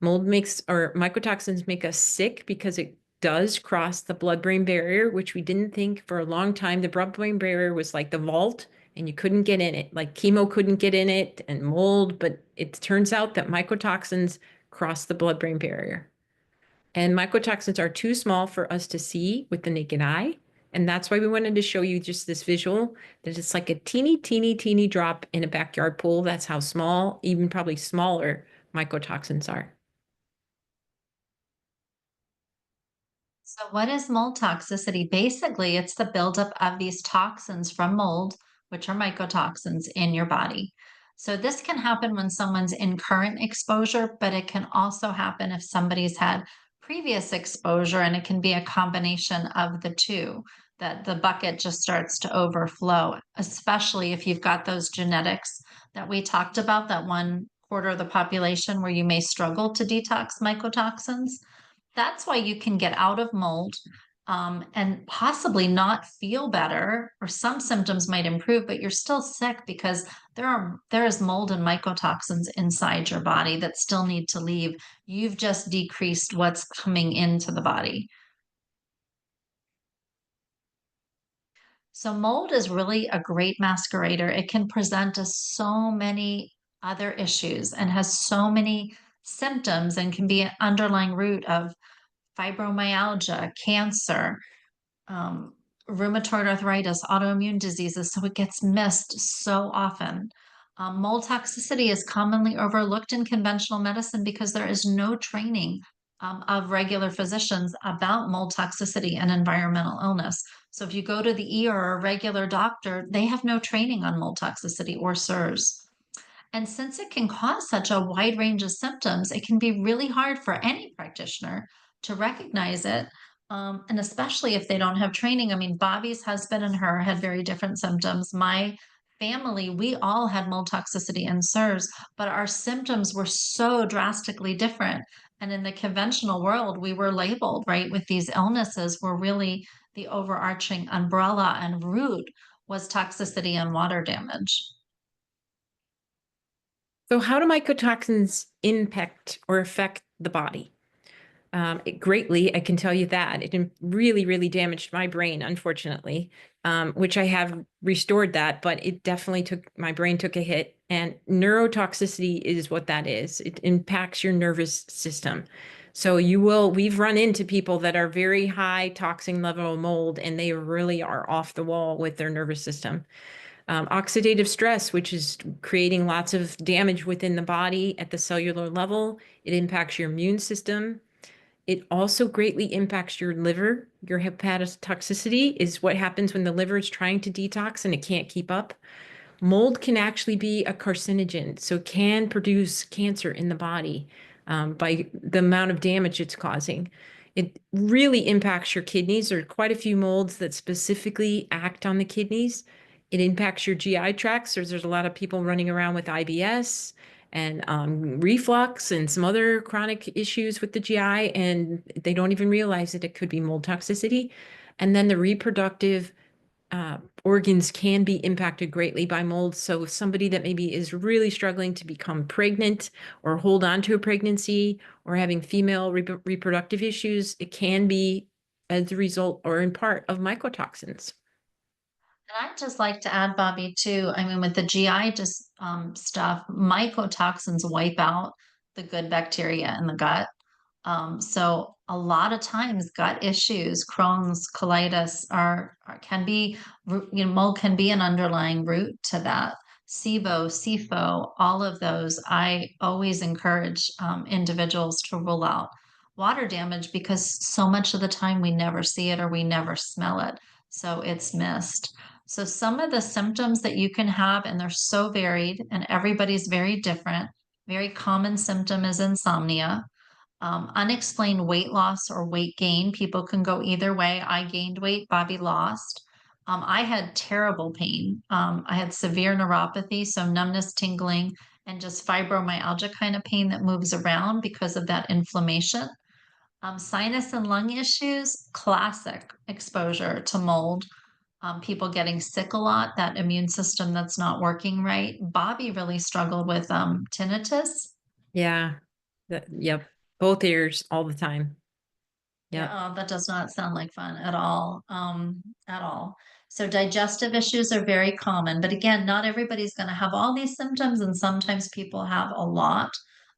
Mold makes, or mycotoxins make us sick because it does cross the blood-brain barrier, which we didn't think for a long time. The blood-brain barrier was like the vault and you couldn't get in it, like chemo couldn't get in it and mold, but it turns out that mycotoxins cross the blood-brain barrier. And mycotoxins are too small for us to see with the naked eye. And that's why we wanted to show you just this visual, that it's like a teeny, teeny, teeny drop in a backyard pool. That's how small, even probably smaller, mycotoxins are. So what is mold toxicity? Basically, it's the buildup of these toxins from mold, which are mycotoxins in your body. So this can happen when someone's in current exposure, but it can also happen if somebody's had previous exposure, and it can be a combination of the two, that the bucket just starts to overflow, especially if you've got those genetics that we talked about, that 1/4 of the population where you may struggle to detox mycotoxins. That's why you can get out of mold and possibly not feel better, or some symptoms might improve, but you're still sick because there is mold and mycotoxins inside your body that still need to leave. You've just decreased what's coming into the body. So mold is really a great masquerader. It can present as so many other issues and has so many symptoms and can be an underlying root of fibromyalgia, cancer, um, rheumatoid arthritis, autoimmune diseases. So it gets missed so often. Mold toxicity is commonly overlooked in conventional medicine because there is no training of regular physicians about mold toxicity and environmental illness. So if you go to the ER or a regular doctor, they have no training on mold toxicity or SIRS. And since it can cause such a wide range of symptoms, it can be really hard for any practitioner to recognize it. And especially if they don't have training. I mean, Bobby's husband and her had very different symptoms. My family, we all had mold toxicity and SIRS, but our symptoms were so drastically different. And in the conventional world, we were labeled, right, with these illnesses were really the overarching umbrella and root was toxicity and water damage. So how do mycotoxins impact or affect the body? Greatly, I can tell you that. It really, really damaged my brain, unfortunately, which I have restored that, but it definitely my brain took a hit. And neurotoxicity is what that is. It impacts your nervous system. So we've run into people that are very high toxin level mold, and they really are off the wall with their nervous system. Oxidative stress, which is creating lots of damage within the body at the cellular level. It impacts your immune system. It also greatly impacts your liver. Your hepatotoxicity is what happens when the liver is trying to detox and it can't keep up. Mold can actually be a carcinogen, so it can produce cancer in the body by the amount of damage it's causing. It really impacts your kidneys. There are quite a few molds that specifically act on the kidneys. It impacts your GI tracts. There's a lot of people running around with IBS and reflux and some other chronic issues with the GI, and they don't even realize that it could be mold toxicity. And then the reproductive organs can be impacted greatly by mold. So if somebody that maybe is really struggling to become pregnant or hold on to a pregnancy or having female reproductive issues, it can be as a result or in part of mycotoxins. And I'd just like to add, Bobby, too. I mean, with the GI just stuff, mycotoxins wipe out the good bacteria in the gut. So a lot of times, gut issues, Crohn's, colitis, can be, mold can be an underlying root to that. SIBO, SIFO, all of those. I always encourage individuals to rule out water damage because so much of the time we never see it or we never smell it, so it's missed. So some of the symptoms that you can have, and they're so varied, and everybody's very different. Very common symptom is insomnia. Unexplained weight loss or weight gain. People can go either way. I gained weight, Bobby lost. I had terrible pain. I had severe neuropathy, so numbness, tingling, and just fibromyalgia kind of pain that moves around because of that inflammation. Sinus and lung issues, classic exposure to mold. People getting sick a lot, that immune system that's not working right. Bobby really struggled with tinnitus. Yeah. Yep. Both ears all the time. Yep. Yeah, that does not sound like fun at all. At all. So digestive issues are very common, but again, not everybody's going to have all these symptoms, and sometimes people have a lot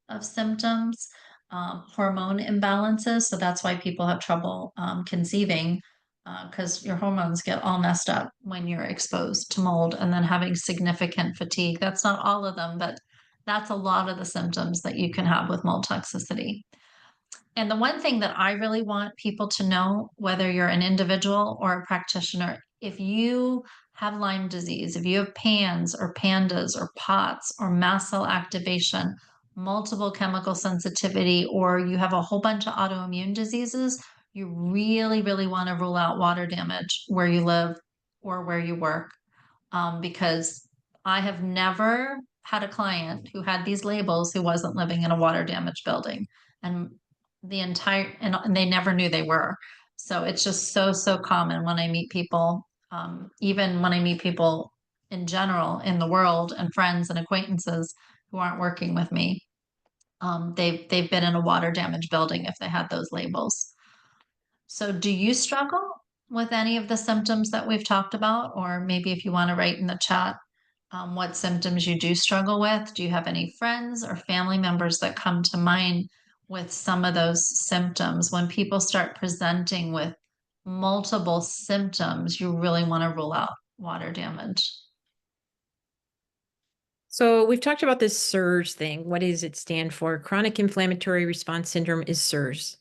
of symptoms. Hormone imbalances, so that's why people have trouble conceiving, because your hormones get all messed up when you're exposed to mold, and then having significant fatigue. That's not all of them, but that's a lot of the symptoms that you can have with mold toxicity. And the one thing that I really want people to know, whether you're an individual or a practitioner, if you have Lyme disease, if you have PANS or PANDAS or POTS or mast cell activation, multiple chemical sensitivity, or you have a whole bunch of autoimmune diseases, you really, really want to rule out water damage where you live or where you work. Because I have never had a client who had these labels who wasn't living in a water damaged building. And and they never knew they were. So it's just so, so common when I meet people, even when I meet people in general in the world and friends and acquaintances who aren't working with me. They've been in a water damaged building if they had those labels. So do you struggle with any of the symptoms that we've talked about? Or maybe if you want to write in the chat what symptoms you do struggle with. Do you have any friends or family members that come to mind with some of those symptoms? When people start presenting with multiple symptoms, you really want to rule out water damage. So we've talked about this CIRS thing. What does it stand for? Chronic Inflammatory Response Syndrome is CIRS.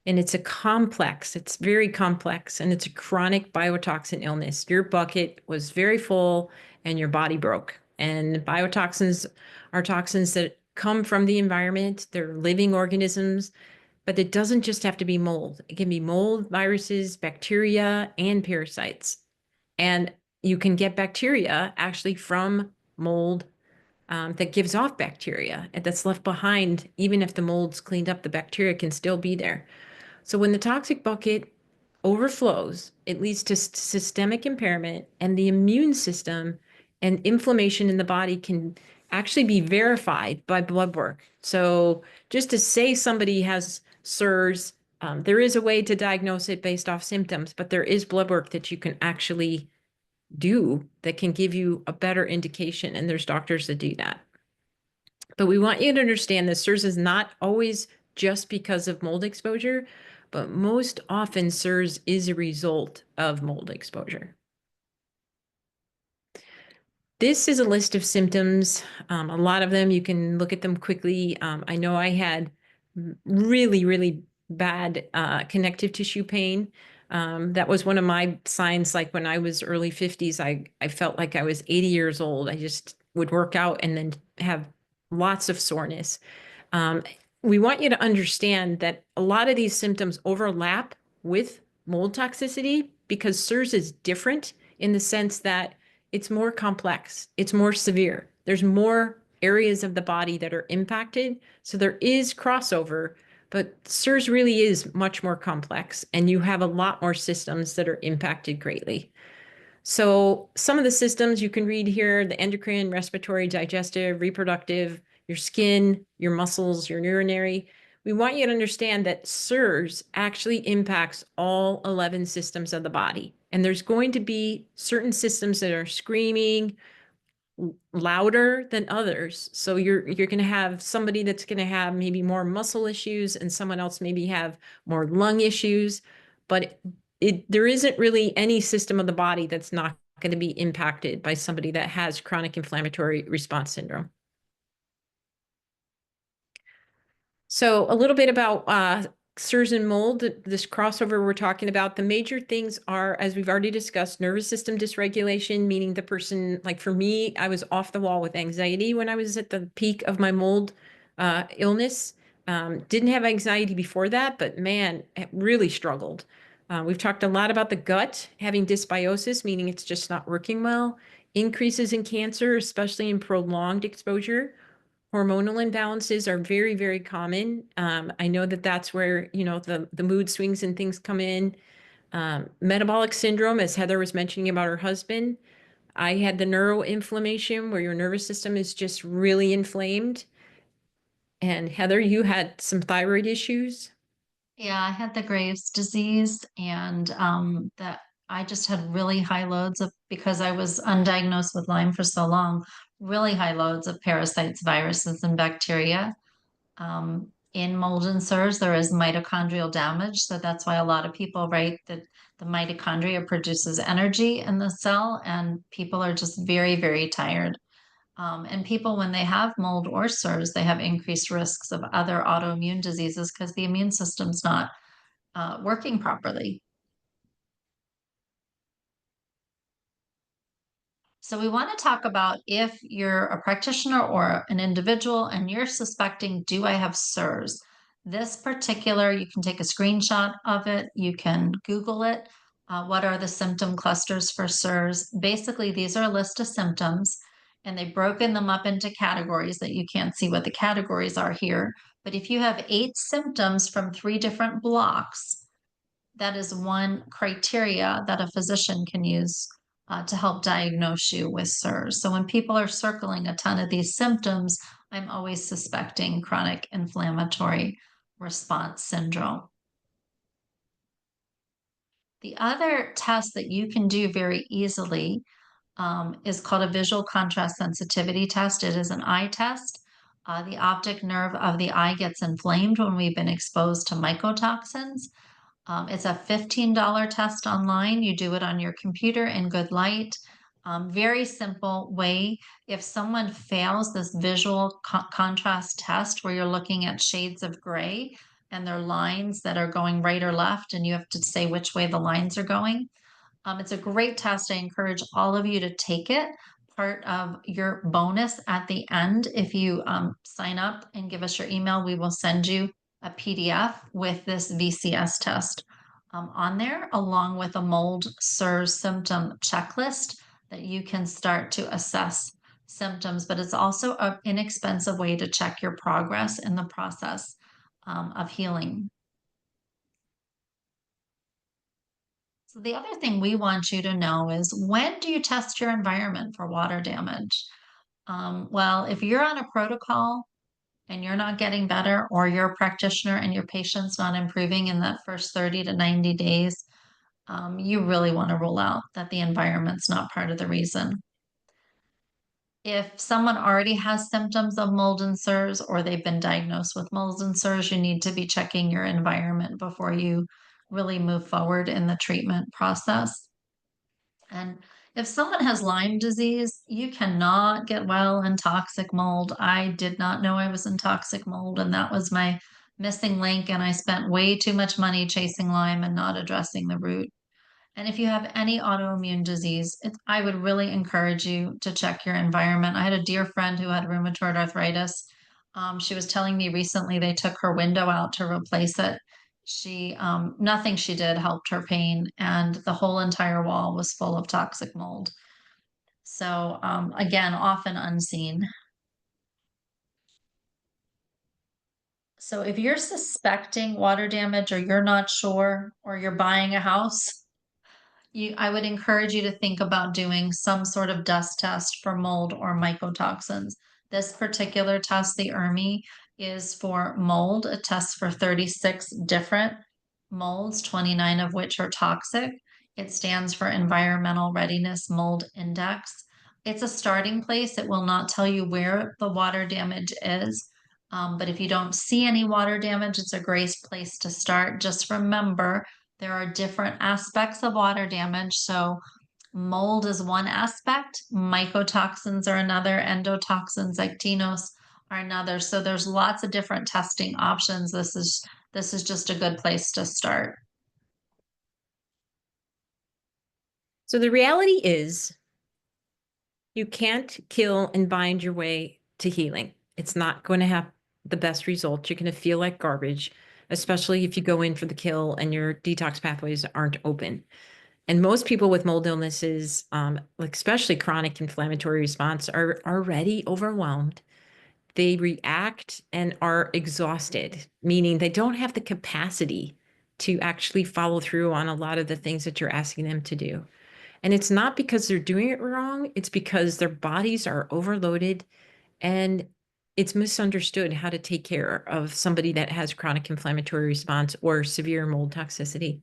And it's a complex, it's very complex, and it's a chronic biotoxin illness. Your bucket was very full and your body broke. And biotoxins are toxins that come from the environment. They're living organisms, but it doesn't just have to be mold. It can be mold, viruses, bacteria, and parasites. And you can get bacteria actually from mold that gives off bacteria and that's left behind. Even if the mold's cleaned up, the bacteria can still be there. So when the toxic bucket overflows, it leads to systemic impairment, and the immune system and inflammation in the body can actually be verified by blood work. So just to say somebody has CIRS, there is a way to diagnose it based off symptoms, but there is blood work that you can actually do that can give you a better indication, and there's doctors that do that. But we want you to understand that CIRS is not always just because of mold exposure, but most often CIRS is a result of mold exposure. This is a list of symptoms. A lot of them, you can look at them quickly. I know I had really, really bad connective tissue pain. That was one of my signs, like when I was early 50s, I felt like I was 80 years old. I just would work out and then have lots of soreness. We want you to understand that a lot of these symptoms overlap with mold toxicity because CIRS is different in the sense that it's more complex, it's more severe. There's more areas of the body that are impacted. So there is crossover, but CIRS really is much more complex, and you have a lot more systems that are impacted greatly. So some of the systems you can read here: the endocrine, respiratory, digestive, reproductive, your skin, your muscles, your urinary. We want you to understand that CIRS actually impacts all 11 systems of the body. And there's going to be certain systems that are screaming louder than others. So you're going to have somebody that's going to have maybe more muscle issues and someone else maybe have more lung issues, but there isn't really any system of the body that's not going to be impacted by somebody that has chronic inflammatory response syndrome. So a little bit about CIRS and mold, this crossover we're talking about. The major things are, as we've already discussed, nervous system dysregulation, meaning the person, like for me, I was off the wall with anxiety when I was at the peak of my mold illness. Didn't have anxiety before that, but man, it really struggled. We've talked a lot about the gut having dysbiosis, meaning it's just not working well. Increases in cancer, especially in prolonged exposure. Hormonal imbalances are very, very common. I know that that's where, the mood swings and things come in. Metabolic syndrome, as Heather was mentioning about her husband. I had the neuroinflammation where your nervous system is just really inflamed. And Heather, you had some thyroid issues. Yeah, I had the Graves' disease, and that I just had really high loads of, because I was undiagnosed with Lyme for so long, really high loads of parasites, viruses, and bacteria. In mold and CIRS, there is mitochondrial damage, so that's why a lot of people write that the mitochondria produces energy in the cell, and people are just very, very tired. And people, when they have mold or CIRS, they have increased risks of other autoimmune diseases because the immune system's not working properly. So we want to talk about if you're a practitioner or an individual and you're suspecting, do I have CIRS? This particular, you can take a screenshot of it, you can Google it. What are the symptom clusters for CIRS? Basically, these are a list of symptoms, and they've broken them up into categories that you can't see what the categories are here. But if you have 8 symptoms from 3 different blocks, that is one criteria that a physician can use to help diagnose you with CIRS. So when people are circling a ton of these symptoms, I'm always suspecting chronic inflammatory response syndrome. The other test that you can do very easily is called a visual contrast sensitivity test. It is an eye test. The optic nerve of the eye gets inflamed when we've been exposed to mycotoxins. It's a $15 test online. You do it on your computer in good light. Very simple way. If someone fails this visual contrast test where you're looking at shades of gray and there are lines that are going right or left, and you have to say which way the lines are going, it's a great test. I encourage all of you to take it. Part of your bonus at the end, if you sign up and give us your email, we will send you a PDF with this VCS test on there, along with a mold SIRS symptom checklist that you can start to assess symptoms. But it's also an inexpensive way to check your progress in the process of healing. So the other thing we want you to know is, when do you test your environment for water damage? Well, if you're on a protocol and you're not getting better, or you're a practitioner and your patient's not improving in that first 30 to 90 days, you really want to rule out that the environment's not part of the reason. If someone already has symptoms of mold and SIRS, or they've been diagnosed with mold and SIRS, you need to be checking your environment before you really move forward in the treatment process. And if someone has Lyme disease, you cannot get well in toxic mold. I did not know I was in toxic mold, and that was my missing link. And I spent way too much money chasing Lyme and not addressing the root. And if you have any autoimmune disease, I would really encourage you to check your environment. I had a dear friend who had rheumatoid arthritis. She was telling me recently they took her window out to replace it. Nothing she did helped her pain, and the whole entire wall was full of toxic mold. So, again, often unseen. So if you're suspecting water damage, or you're not sure, or you're buying a house, I would encourage you to think about doing some sort of dust test for mold or mycotoxins. This particular test, the ERMI, is for mold. It tests for 36 different molds, 29 of which are toxic. It stands for Environmental Readiness Mold Index. It's a starting place. It will not tell you where the water damage is. But if you don't see any water damage, it's a great place to start. Just remember, there are different aspects of water damage. So mold is one aspect, mycotoxins are another, endotoxins like tinos are another. So there's lots of different testing options. This is just a good place to start. So the reality is, you can't kill and bind your way to healing. It's not going to have the best results. You're going to feel like garbage, especially if you go in for the kill and your detox pathways aren't open. And most people with mold illnesses, like especially chronic inflammatory response, are already overwhelmed. They react and are exhausted, meaning they don't have the capacity to actually follow through on a lot of the things that you're asking them to do. And it's not because they're doing it wrong, it's because their bodies are overloaded, and it's misunderstood how to take care of somebody that has chronic inflammatory response or severe mold toxicity.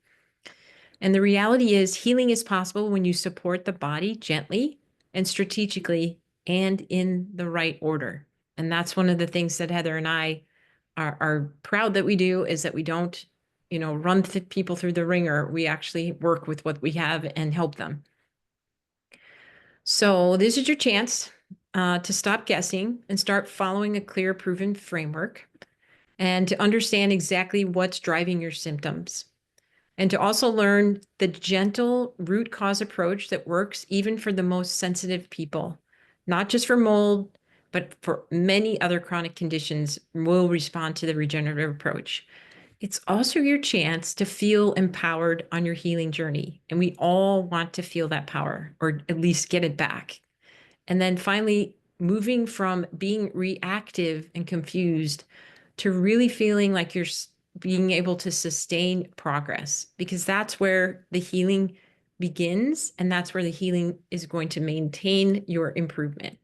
And the reality is, healing is possible when you support the body gently and strategically and in the right order. And that's one of the things that Heather and I are proud that we do, is that we don't, run people through the ringer. We actually work with what we have and help them. So this is your chance to stop guessing and start following a clear, proven framework, and to understand exactly what's driving your symptoms, and to also learn the gentle root cause approach that works even for the most sensitive people, not just for mold, but for many other chronic conditions will respond to the regenerative approach. It's also your chance to feel empowered on your healing journey. And we all want to feel that power, or at least get it back. And then finally, moving from being reactive and confused to really feeling like you're being able to sustain progress, because that's where the healing begins, and that's where the healing is going to maintain your improvement.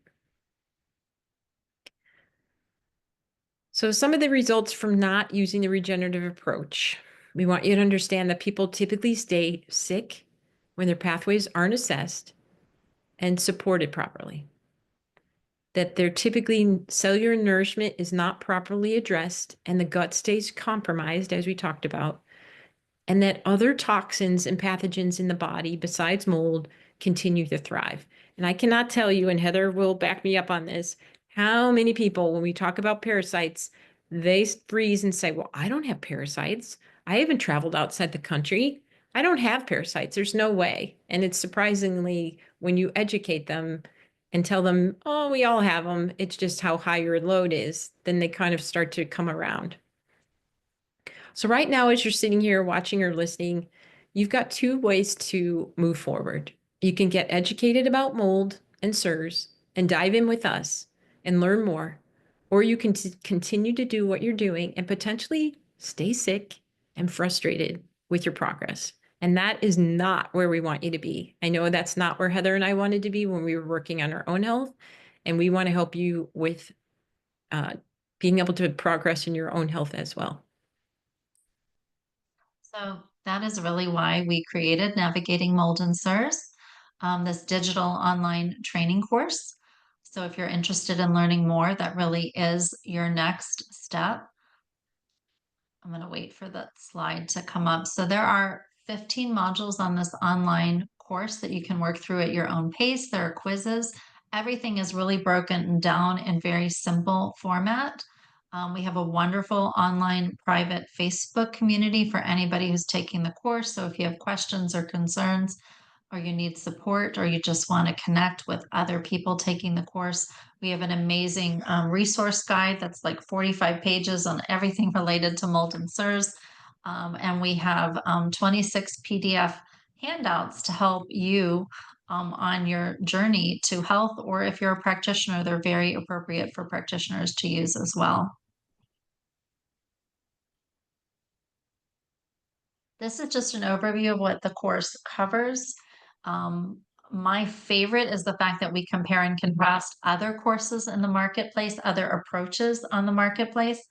So some of the results from not using the regenerative approach: we want you to understand that people typically stay sick when their pathways aren't assessed and supported properly. That their typically cellular nourishment is not properly addressed and the gut stays compromised, as we talked about. and that other toxins and pathogens in the body besides mold continue to thrive. And I cannot tell you, and Heather will back me up on this, how many people, when we talk about parasites, they freeze and say, well, I don't have parasites. I haven't traveled outside the country. I don't have parasites. There's no way. And it's surprisingly, when you educate them and tell them, oh, we all have them, it's just how high your load is, then they kind of start to come around. So right now, as you're sitting here watching or listening, you've got two ways to move forward. You can get educated about mold and SIRS and dive in with us and learn more, or you can continue to do what you're doing and potentially stay sick and frustrated with your progress. And that is not where we want you to be. I know that's not where Heather and I wanted to be when we were working on our own health. And we want to help you with being able to progress in your own health as well. So that is really why we created Navigating Mold and SIRS, this digital online training course. So if you're interested in learning more, that really is your next step. I'm going to wait for that slide to come up. So there are 15 modules on this online course that you can work through at your own pace. There are quizzes. Everything is really broken down in very simple format. We have a wonderful online private Facebook community for anybody who's taking the course. So if you have questions or concerns, or you need support, or you just want to connect with other people taking the course, we have an amazing resource guide that's like 45 pages on everything related to mold and SIRS. And we have 26 PDF handouts to help you on your journey to health, or if you're a practitioner, they're very appropriate for practitioners to use as well. This is just an overview of what the course covers. My favorite is the fact that we compare and contrast other courses in the marketplace, other approaches on the marketplace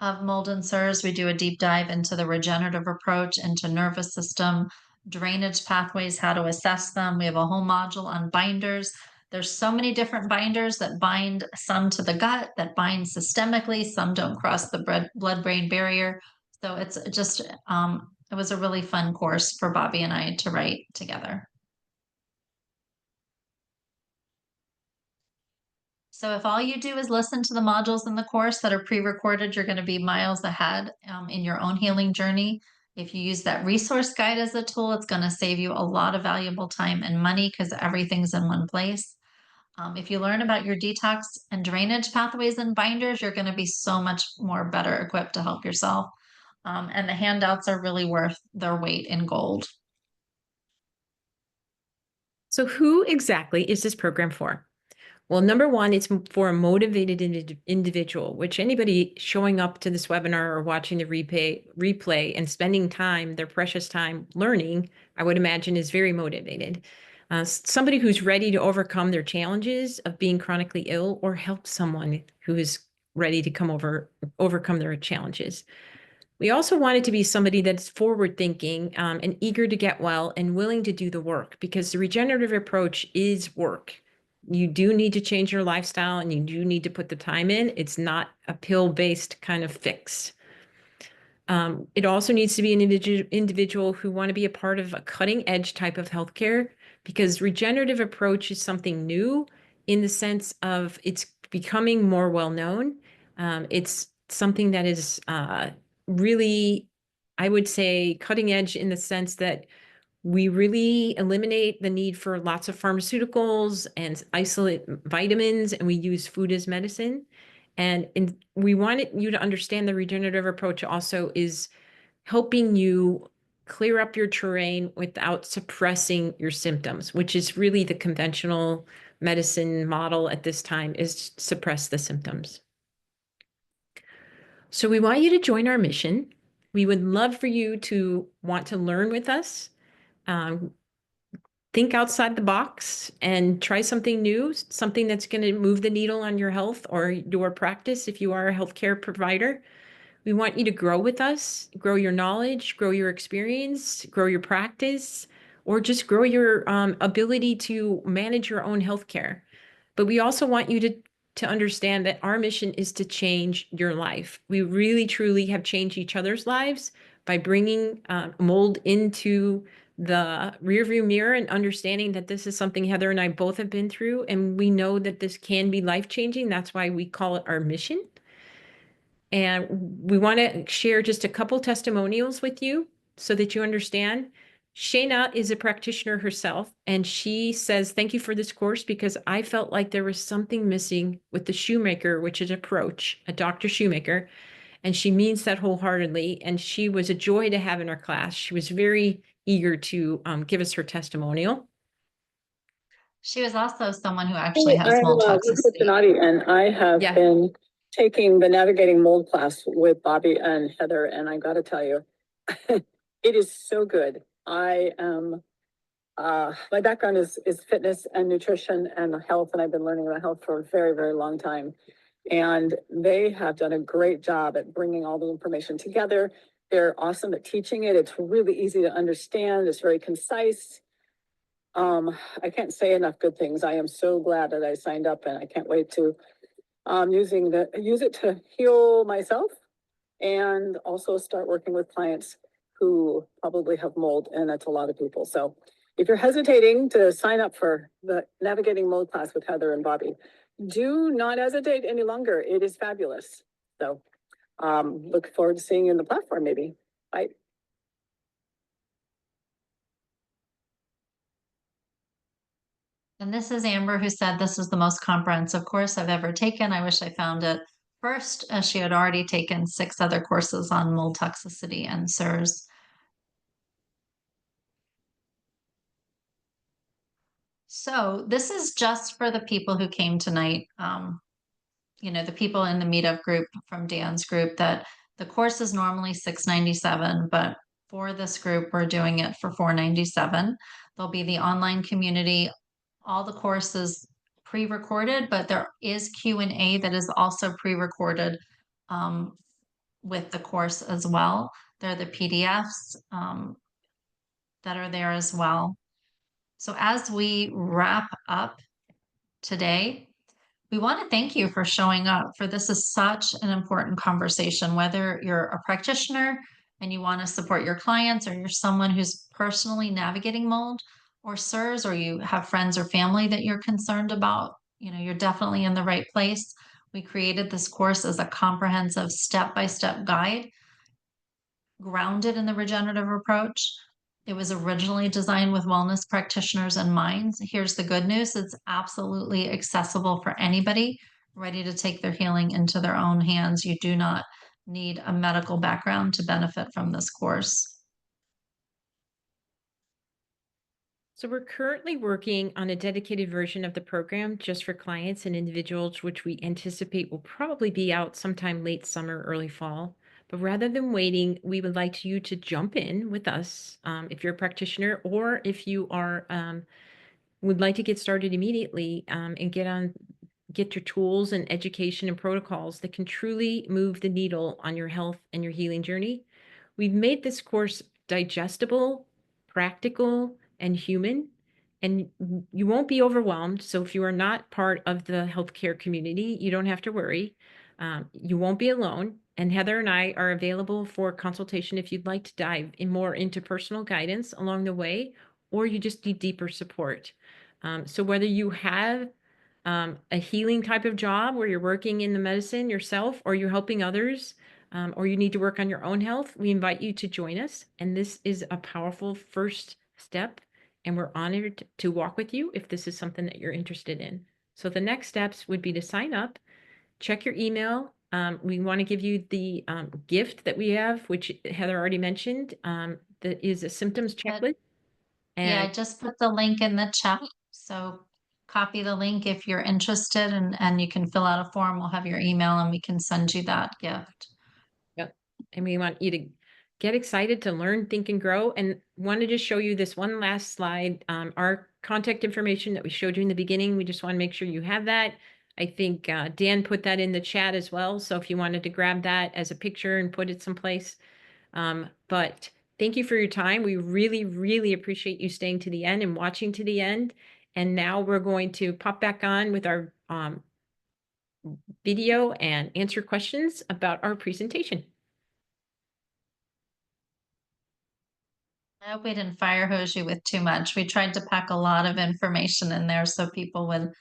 of mold and SIRS. We do a deep dive into the regenerative approach, into nervous system, drainage pathways, how to assess them. We have a whole module on binders. There's so many different binders that bind, some to the gut, that bind systemically, some don't cross the blood-brain barrier. So it's just it was a really fun course for Bobby and I to write together. So if all you do is listen to the modules in the course that are pre-recorded, you're going to be miles ahead in your own healing journey. If you use that resource guide as a tool, it's going to save you a lot of valuable time and money because everything's in one place. If you learn about your detox and drainage pathways and binders, you're going to be so much more better equipped to help yourself. And the handouts are really worth their weight in gold. So who exactly is this program for? Well, number one, it's for a motivated individual, which anybody showing up to this webinar or watching the replay and spending time, their precious time learning, I would imagine is very motivated. Somebody who's ready to overcome their challenges of being chronically ill, or help someone who is ready to overcome their challenges. We also want it to be somebody that's forward thinking and eager to get well and willing to do the work, because the regenerative approach is work. You do need to change your lifestyle and you do need to put the time in. It's not a pill-based kind of fix. It also needs to be an individual who want to be a part of a cutting edge type of healthcare, because regenerative approach is something new in the sense of it's becoming more well known. It's something that is really, I would say, cutting edge in the sense that we really eliminate the need for lots of pharmaceuticals and isolate vitamins, and we use food as medicine. And we wanted you to understand the regenerative approach also is helping you clear up your terrain without suppressing your symptoms, which is really the conventional medicine model at this time, is suppress the symptoms. So we want you to join our mission. We would love for you to want to learn with us. Think outside the box and try something new, something that's going to move the needle on your health or your practice if you are a healthcare provider. We want you to grow with us, grow your knowledge, grow your experience, grow your practice, or just grow your ability to manage your own healthcare. But we also want you to understand that our mission is to change your life. We really, truly have changed each other's lives by bringing mold into the rearview mirror and understanding that this is something Heather and I both have been through, and we know that this can be life-changing. That's why we call it our mission. And we want to share just a couple testimonials with you so that you understand. Shayna is a practitioner herself, and she says, thank you for this course because I felt like there was something missing with the shoemaker, which is approach, a Dr. Shoemaker. And she means that wholeheartedly. And she was a joy to have in our class. She was very eager to give us her testimonial. She was also someone who actually has I'm mold Elizabeth toxicity. Donati, and I have Yeah. been taking the navigating mold class with Bobby and Heather, and I got to tell you, it is so good. I am, my background is fitness and nutrition and health, and I've been learning about health for a very, very long time. And they have done a great job at bringing all the information together. They're awesome at teaching it. It's really easy to understand. It's very concise. I can't say enough good things. I am so glad that I signed up, and I can't wait to use it to heal myself and also start working with clients who probably have mold, and that's a lot of people. So if you're hesitating to sign up for the navigating mold class with Heather and Bobby, do not hesitate any longer. It is fabulous. So look forward to seeing you in the platform maybe. Bye. And this is Amber, who said this is the most comprehensive course I've ever taken. I wish I found it first, as she had already taken 6 other courses on mold toxicity and CIRS. So this is just for the people who came tonight. You know, the people in the meetup group from Dan's group, that the course is normally $697, but for this group, we're doing it for $497. There'll be the online community, all the courses pre-recorded, but there is Q&A that is also pre-recorded with the course as well. There are the PDFs that are there as well. So as we wrap up today, we want to thank you for showing up, for this is such an important conversation, whether you're a practitioner and you want to support your clients, or you're someone who's personally navigating mold or CIRS, or you have friends or family that you're concerned about. You know, you're definitely in the right place. We created this course as a comprehensive step-by-step guide grounded in the regenerative approach. It was originally designed with wellness practitioners in mind. Here's the good news. It's absolutely accessible for anybody ready to take their healing into their own hands. You do not need a medical background to benefit from this course. So we're currently working on a dedicated version of the program just for clients and individuals, which we anticipate will probably be out sometime late summer, early fall. But rather than waiting, we would like you to jump in with us if you're a practitioner, or if you are would like to get started immediately and get your tools and education and protocols that can truly move the needle on your health and your healing journey. We've made this course digestible, practical, and human, and you won't be overwhelmed. So if you are not part of the healthcare community, you don't have to worry. You won't be alone. And Heather and I are available for consultation if you'd like to dive in more into personal guidance along the way, or you just need deeper support. So whether you have a healing type of job where you're working in the medicine yourself, or you're helping others, or you need to work on your own health, we invite you to join us. And this is a powerful first step, and we're honored to walk with you if this is something that you're interested in. So the next steps would be to sign up, check your email. We want to give you the gift that we have, which Heather already mentioned, that is a symptoms checklist. Yeah, I And just put the link in the chat. So copy the link if you're interested, and you can fill out a form. We'll have your email and we can send you that gift. Yep. And we want you to get excited to learn, think, and grow. And wanted to show you this one last slide. Our contact information that we showed you in the beginning, we just want to make sure you have that. I think Dan put that in the chat as well. So if you wanted to grab that as a picture and put it someplace. But thank you for your time. We really, really appreciate you staying to the end and watching to the end. And now we're going to pop back on with our video and answer questions about our presentation. I hope we didn't fire hose you with too much. We tried to pack a lot of information in there so people would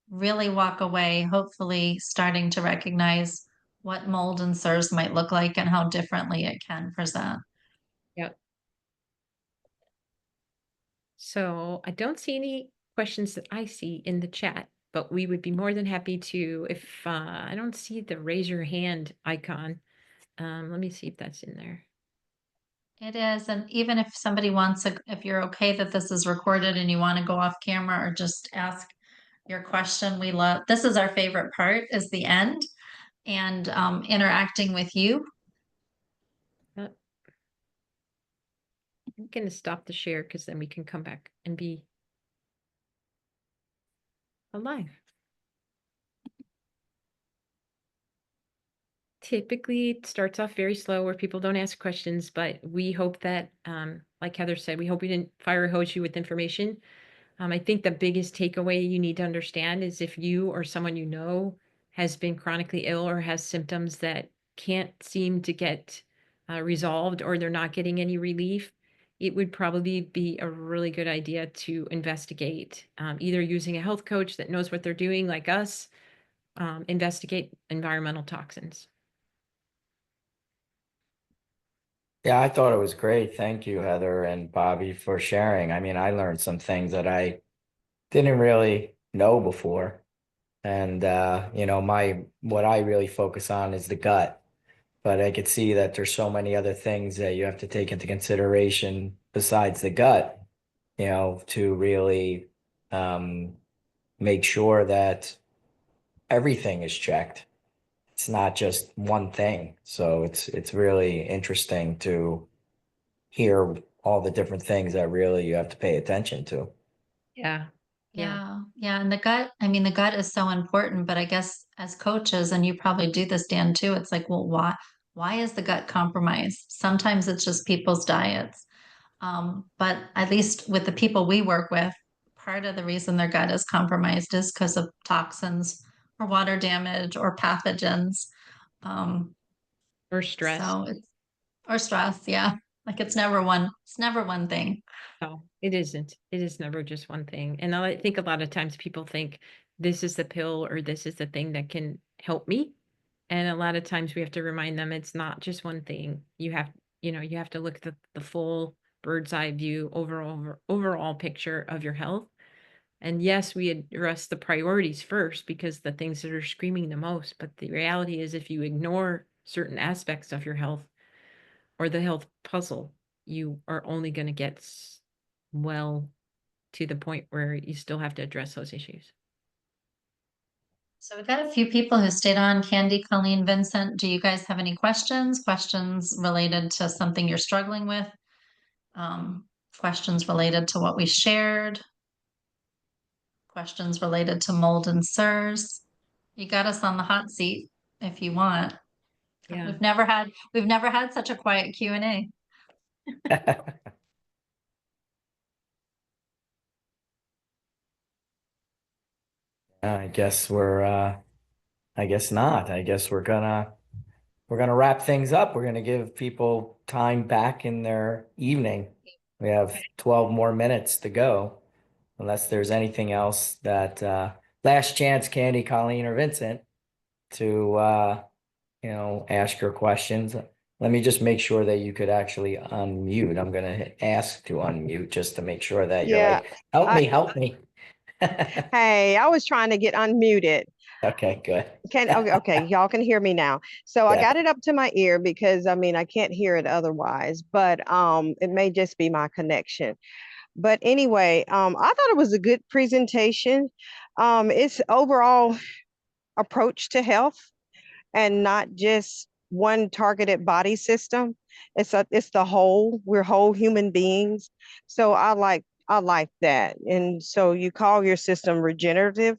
really walk away, hopefully starting to recognize what mold and SIRS might look like and how differently it can present. Yep. So I don't see any questions that I see in the chat, but we would be more than happy to, if I don't see the raise your hand icon. Let me see if that's in there. It is, and even if somebody wants to, if you're okay that this is recorded and you want to go off camera or just ask your question, we love, this is our favorite part, is the end and interacting with you. I'm going to stop the share because then we can come back and be alive. Typically, it starts off very slow where people don't ask questions, but we hope that, like Heather said, we hope we didn't fire hose you with information. I think the biggest takeaway you need to understand is if you or someone you know has been chronically ill or has symptoms that can't seem to get resolved or they're not getting any relief, it would probably be a really good idea to investigate, either using a health coach that knows what they're doing, like us, investigate environmental toxins. Yeah, I thought it was great. Thank you, Heather and Bobby, for sharing. I mean, I learned some things that I didn't really know before. And you know, what I really focus on is the gut. But I could see that there's so many other things that you have to take into consideration besides the gut, you know, to really make sure that everything is checked. It's not just one thing. So it's really interesting to hear all the different things that really you have to pay attention to. Yeah. Yeah. Yeah. And the gut, I mean, the gut is so important, but I guess as coaches, and you probably do this, Dan, too, it's like, well, why is the gut compromised? Sometimes it's just people's diets. But at least with the people we work with, part of the reason their gut is compromised is because of toxins or water damage or pathogens. Or stress. So it's, or stress. Yeah. Like it's never one thing. No, it isn't. It is never just one thing. And I think a lot of times people think this is the pill or this is the thing that can help me. And a lot of times we have to remind them it's not just one thing. You have, you have to look at the full bird's eye view, overall picture of your health. And yes, we address the priorities first because the things that are screaming the most. But the reality is if you ignore certain aspects of your health or the health puzzle, you are only going to get well to the point where you still have to address those issues. So we've got a few people who stayed on. Candy, Colleen, Vincent, do you guys have any questions? Questions related to something you're struggling with? Questions related to what we shared? Questions related to mold and SIRS? You got us on the hot seat if you want. Yeah. We've never had such a quiet Q&A. I guess I guess not. I guess we're gonna wrap things up. We're gonna give people time back in their evening. We have 12 more minutes to go, unless there's anything else that last chance, Candy, Colleen, or Vincent, to ask your questions. Let me just make sure that you could actually unmute. I'm gonna ask to unmute just to make sure that you're Yeah, like, help me. hey, I was trying to get unmuted. Okay, good. Okay, y'all can hear me now. So I Yeah. got it up to my ear because I mean I can't hear it otherwise, but it may just be my connection. But anyway, I thought it was a good presentation. It's overall approach to health and not just one targeted body system. It's the whole. We're whole human beings. So I like that. And so you call your system regenerative.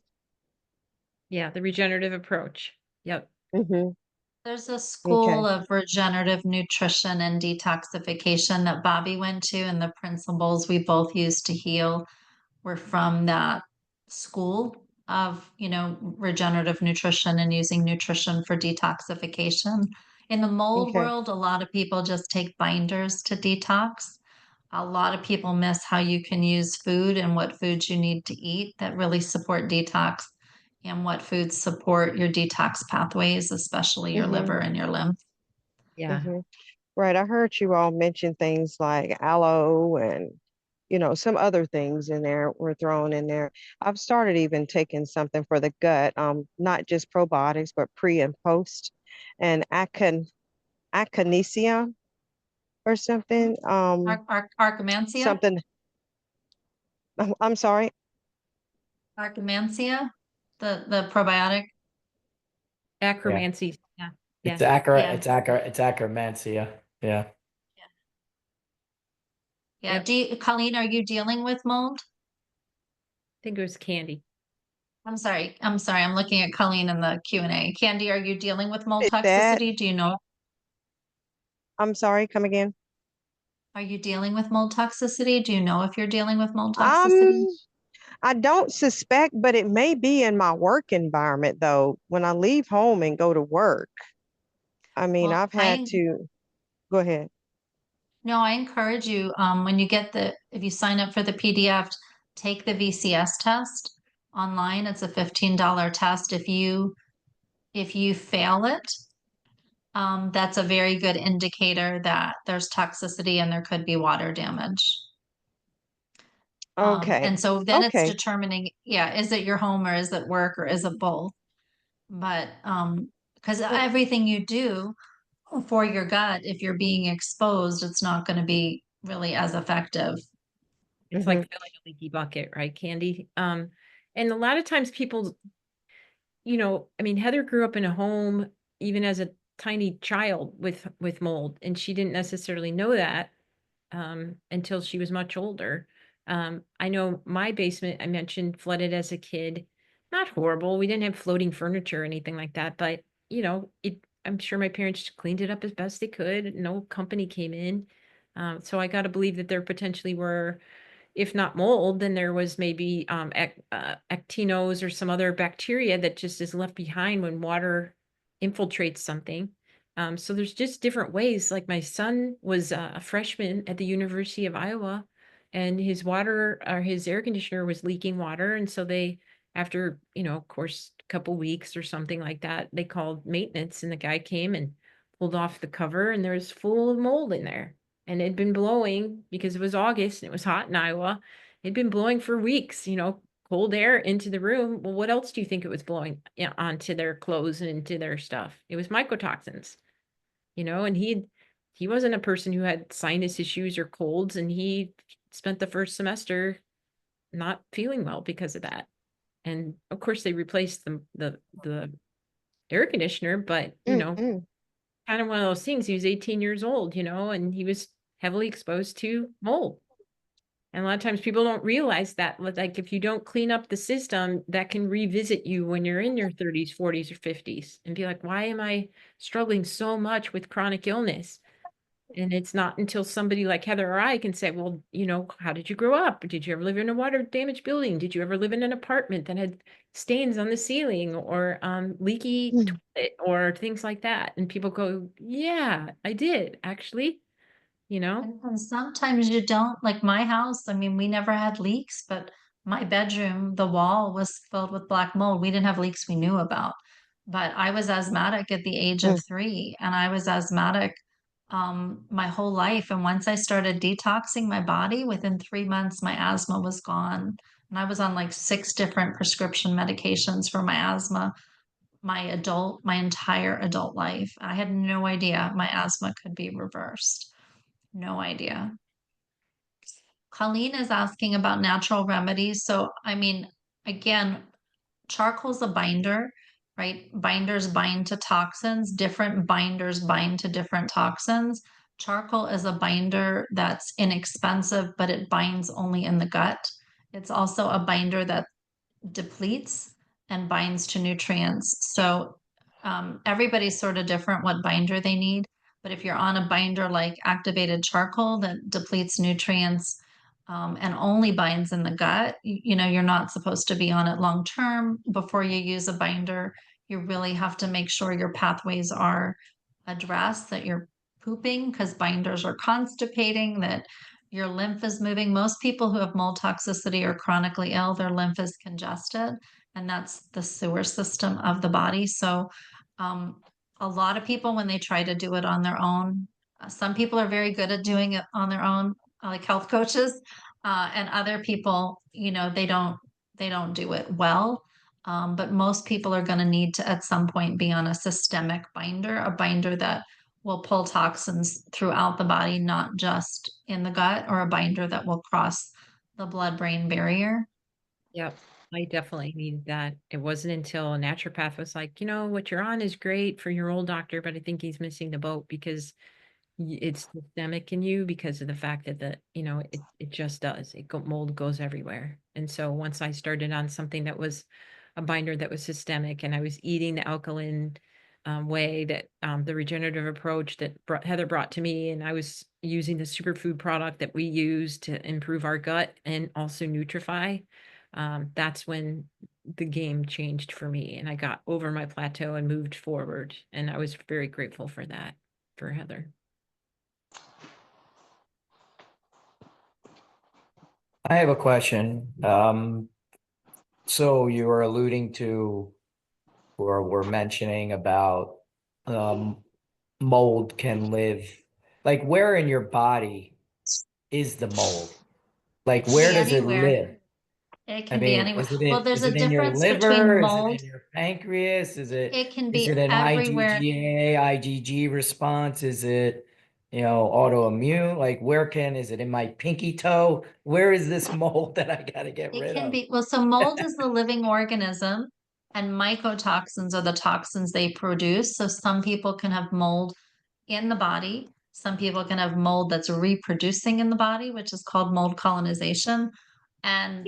Yeah, the regenerative approach. Yep. Mm-hmm. There's a Okay. school of regenerative nutrition and detoxification that Bobby went to, and the principles we both used to heal were from that school of, regenerative nutrition and using nutrition for detoxification. In the mold Okay. world, a lot of people just take binders to detox. A lot of people miss how you can use food and what foods you need to eat that really support detox and what foods support your detox pathways, especially your Mm-hmm. liver and your lymph. Yeah. Mm-hmm. Right. I heard you all mention things like aloe and, some other things in there were thrown in there. I've started even taking something for the gut, not just probiotics, but pre and post, and aconicia or something. Archimancia? Something. I'm sorry. Archimancia? The probiotic? Yeah. Acromancy. Yeah. Yeah. Yeah. It's acromantia. Yeah. Yeah. Yep. Colleen, are you dealing with mold? I think it was Candy. I'm sorry. I'm sorry. I'm looking at Colleen in the Q&A. Candy, are you dealing with mold Did that. toxicity? Do you know? I'm sorry. Come again. Are you dealing with mold toxicity? Do you know if you're dealing with mold toxicity? Um, I don't suspect, but it may be in my work environment though. When I leave home and go to work, I mean, Well, I've had to go ahead. no, I encourage you, when you get if you sign up for the PDF, take the VCS test online. It's a $15 test. If you fail it, that's a very good indicator that there's toxicity and there could be water damage. Okay. And so then it's Okay. determining, yeah, is it your home or is it work or is it both? But because Mm, everything you do for your gut, if you're being exposed, it's not going to be really as effective. It's mhm. like filling a leaky bucket, right, Candy? And a lot of times people, I mean, Heather grew up in a home, even as a tiny child with mold, and she didn't necessarily know that until she was much older. I know my basement, I mentioned, flooded as a kid. Not horrible. We didn't have floating furniture or anything like that, but I'm sure my parents cleaned it up as best they could. No company came in. So I got to believe that there potentially were, if not mold, then there was maybe actinos or some other bacteria that just is left behind when water infiltrates something. So there's just different ways. Like my son was a freshman at the University of Iowa, and his water or his air conditioner was leaking water, and so they, after of course, a couple weeks or something like that, they called maintenance, and the guy came and pulled off the cover, and there was full of mold in there, and it'd been blowing because it was August and it was hot in Iowa. It'd been blowing for weeks, cold air into the room. Well, what else do you think it was blowing onto their clothes and into their stuff? It was mycotoxins, and he wasn't a person who had sinus issues or colds, and he spent the first semester not feeling well because of that. And of course they replaced the air conditioner, but Mm-mm. kind of one of those things. He was 18 years old, and he was heavily exposed to mold. And a lot of times people don't realize that, like, if you don't clean up the system, that can revisit you when you're in your 30s, 40s, or 50s and be like, why am I struggling so much with chronic illness? And it's not until somebody like Heather or I can say, well, how did you grow up? Did you ever live in a water damaged building? Did you ever live in an apartment that had stains on the ceiling or leaky Mm. toilet or things like that? And people go, yeah, I did actually, you know? And sometimes you don't, like my house, I mean, we never had leaks, but my bedroom, the wall was filled with black mold. We didn't have leaks we knew about. But I was asthmatic at the age of Mm. 3, and I was asthmatic my whole life. And once I started detoxing my body, within 3 months, my asthma was gone. And I was on like 6 different prescription medications for my asthma, my entire adult life. I had no idea my asthma could be reversed. No idea. Colleen is asking about natural remedies. So, I mean, again, charcoal's a binder, right? Binders bind to toxins, different binders bind to different toxins. Charcoal is a binder that's inexpensive, but it binds only in the gut. It's also a binder that depletes and binds to nutrients. So everybody's sort of different what binder they need. But if you're on a binder like activated charcoal that depletes nutrients and only binds in the gut, you're not supposed to be on it long term. Before you use a binder, you really have to make sure your pathways are addressed, that you're pooping because binders are constipating, that your lymph is moving. Most people who have mold toxicity are chronically ill, their lymph is congested, and that's the sewer system of the body. So, a lot of people, when they try to do it on their own, some people are very good at doing it on their own, like health coaches, and other people, they don't do it well. But most people are going to need to, at some point, be on a systemic binder, a binder that will pull toxins throughout the body, not just in the gut, or a binder that will cross the blood-brain barrier. Yep. I definitely needed that. It wasn't until a naturopath was like, what you're on is great for your old doctor, but I think he's missing the boat because it's systemic in you because of the fact that it just does. Mold goes everywhere. And so once I started on something that was a binder that was systemic, and I was eating the alkaline way that the regenerative approach that Heather brought to me, and I was using the superfood product that we use to improve our gut and also Nutrify, that's when the game changed for me, and I got over my plateau and moved forward. And I was very grateful for that, for Heather. I have a question. So you were alluding to, or were mentioning about, um, mold can live, like where in your body is the mold? Like It can where be does it anywhere. live? It I can be mean, anywhere. Well, there's is a it in your difference between liver? Is it mold. in your pancreas? It can Is be it an everywhere. IgGA, IgG response? Is it, autoimmune? Like is it in my pinky toe? Where is this mold that I gotta get It rid can of? be, well, so mold is the living organism, and mycotoxins are the toxins they produce. So some people can have mold in the body. Some people can have mold that's reproducing in the body, which is called mold colonization. And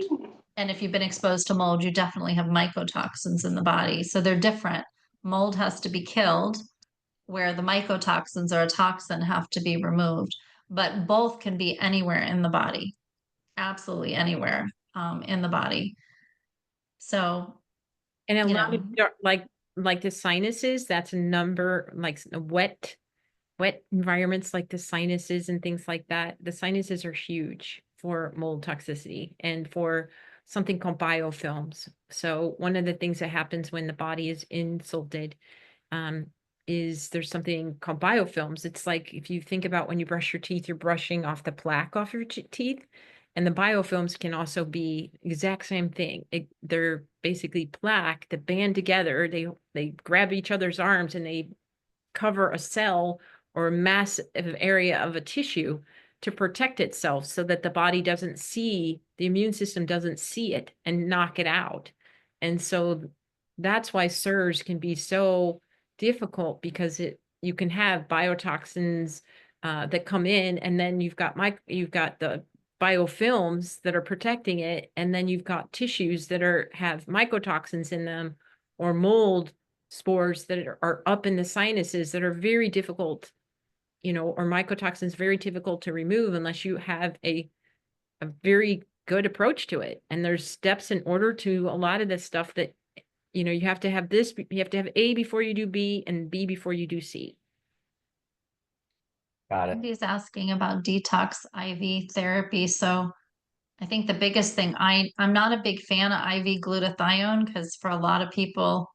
and if you've been exposed to mold, you definitely have mycotoxins in the body. So they're different. Mold has to be killed, where the mycotoxins or a toxin have to be removed. But both can be anywhere in the body, absolutely anywhere in the body. So, And a you lot of know, like the sinuses, that's a number, like wet environments like the sinuses and things like that. The sinuses are huge for mold toxicity and for something called biofilms. So one of the things that happens when the body is insulted, um, is there's something called biofilms. It's like if you think about when you brush your teeth, you're brushing off the plaque off your teeth. And the biofilms can also be exact same thing. They're basically plaque that band together. They grab each other's arms and they cover a cell or a massive area of a tissue to protect itself so that the body doesn't see, the immune system doesn't see it and knock it out. And so that's why SIRS can be so difficult, because you can have biotoxins that come in, and then you've got the biofilms that are protecting it, and then you've got tissues that have mycotoxins in them, or mold spores that are up in the sinuses that are very difficult, or mycotoxins very difficult to remove unless you have a very good approach to it. And there's steps in order to a lot of this stuff that, you have to have this, you have to have A before you do B and B before you do C. Got it. Andy's asking about detox IV therapy. So I think the biggest thing, I'm not a big fan of IV glutathione, because for a lot of people,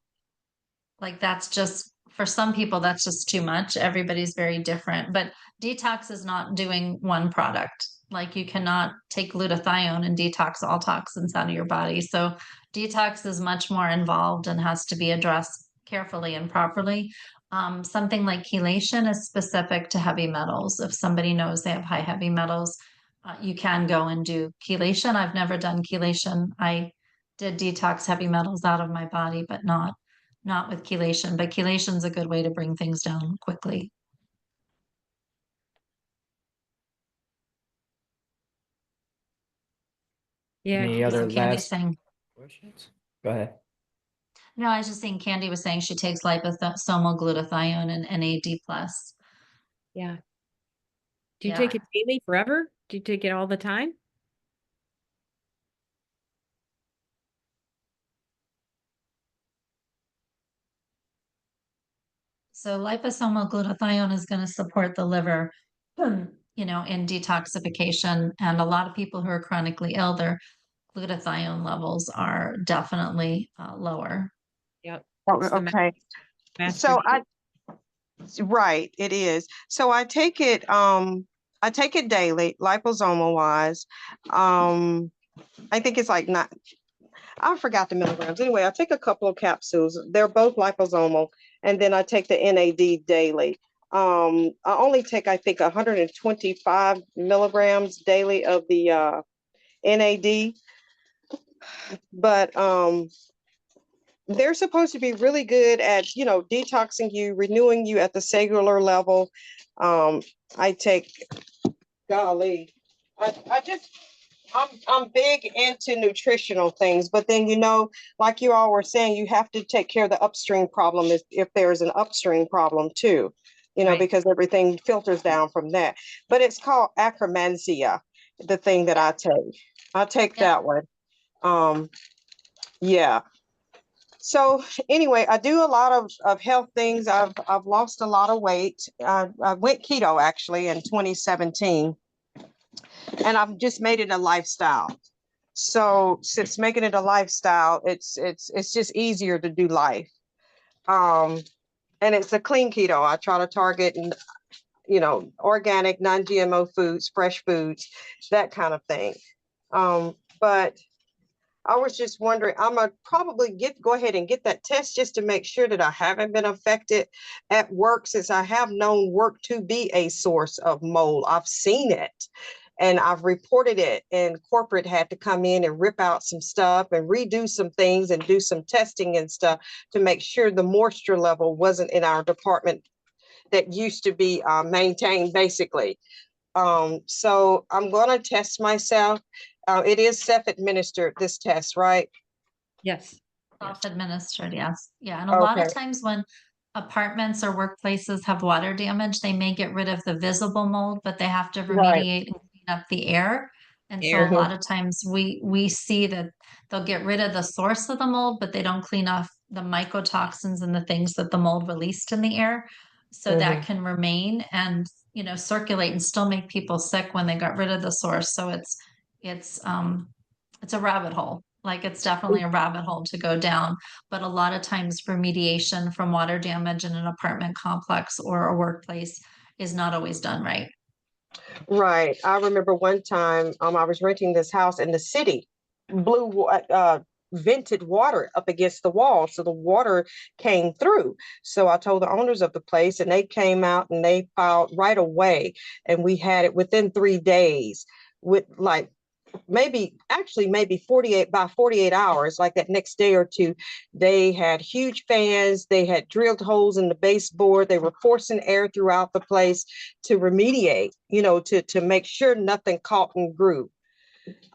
like that's just, for some people, that's just too much. Everybody's very different. But detox is not doing one product. Like you cannot take glutathione and detox all toxins out of your body. So detox is much more involved and has to be addressed carefully and properly. Something like chelation is specific to heavy metals. If somebody knows they have high heavy metals, you can go and do chelation. I've never done chelation. I did detox heavy metals out of my body, but not with chelation. But chelation is a good way to bring things down quickly. Yeah. Any other So Candy's last saying, questions? Go ahead. no, I was just saying Candy was saying she takes liposomal glutathione and NAD plus. Yeah. Do you Yeah. take it daily forever? Do you take it all the time? So liposomal glutathione is going to support the liver. in detoxification. And a lot of people who are chronically ill, their glutathione levels are definitely lower. Yep. Oh, It's the okay. master. So right, it is. So I take it daily, liposomal wise. I think it's like not, I forgot the milligrams. Anyway, I take a couple of capsules. They're both liposomal, and then I take the NAD daily. I only take, I think, 125 milligrams daily of the NAD, but they're supposed to be really good at, detoxing you, renewing you at the cellular level. I take, golly, I just, I'm big into nutritional things, but then, like you all were saying, you have to take care of the upstream problem if there's an upstream problem too, Right. because everything filters down from that. But it's called acromansia, the thing that I take. I take that one. Yeah. So anyway, I do a lot of health things. I've lost a lot of weight. I went keto actually in 2017, and I've just made it a lifestyle. So since making it a lifestyle, it's just easier to do life. And it's a clean keto. I try to target organic, non-GMO foods, fresh foods, that kind of thing. But I was just wondering, I'm gonna probably go ahead and get that test just to make sure that I haven't been affected at work, since I have known work to be a source of mold. I've seen it and I've reported it, and corporate had to come in and rip out some stuff and redo some things and do some testing and stuff to make sure the moisture level wasn't in our department that used to be maintained basically. So I'm going to test myself. It is self-administered, this test, right? Yes. Self-administered, yes. Yeah. And a lot Okay. of times when apartments or workplaces have water damage, they may get rid of the visible mold, but they have to Right. remediate and clean up the air. And so a Air. lot of times we see that they'll get rid of the source of the mold, but they don't clean off the mycotoxins and the things that the mold released in the air. So that can remain and circulate and still make people sick when they got rid of the source. So it's a rabbit hole. Like it's definitely a rabbit hole to go down. But a lot of times remediation from water damage in an apartment complex or a workplace is not always done right. Right. I remember one time I was renting this house and the city blew vented water up against the wall. So the water came through. So I told the owners of the place, and they came out and they filed right away. And we had it within 3 days with like maybe 48 hours, like that next day or two. They had huge fans, they had drilled holes in the baseboard, they were forcing air throughout the place to remediate, to make sure nothing caught and grew.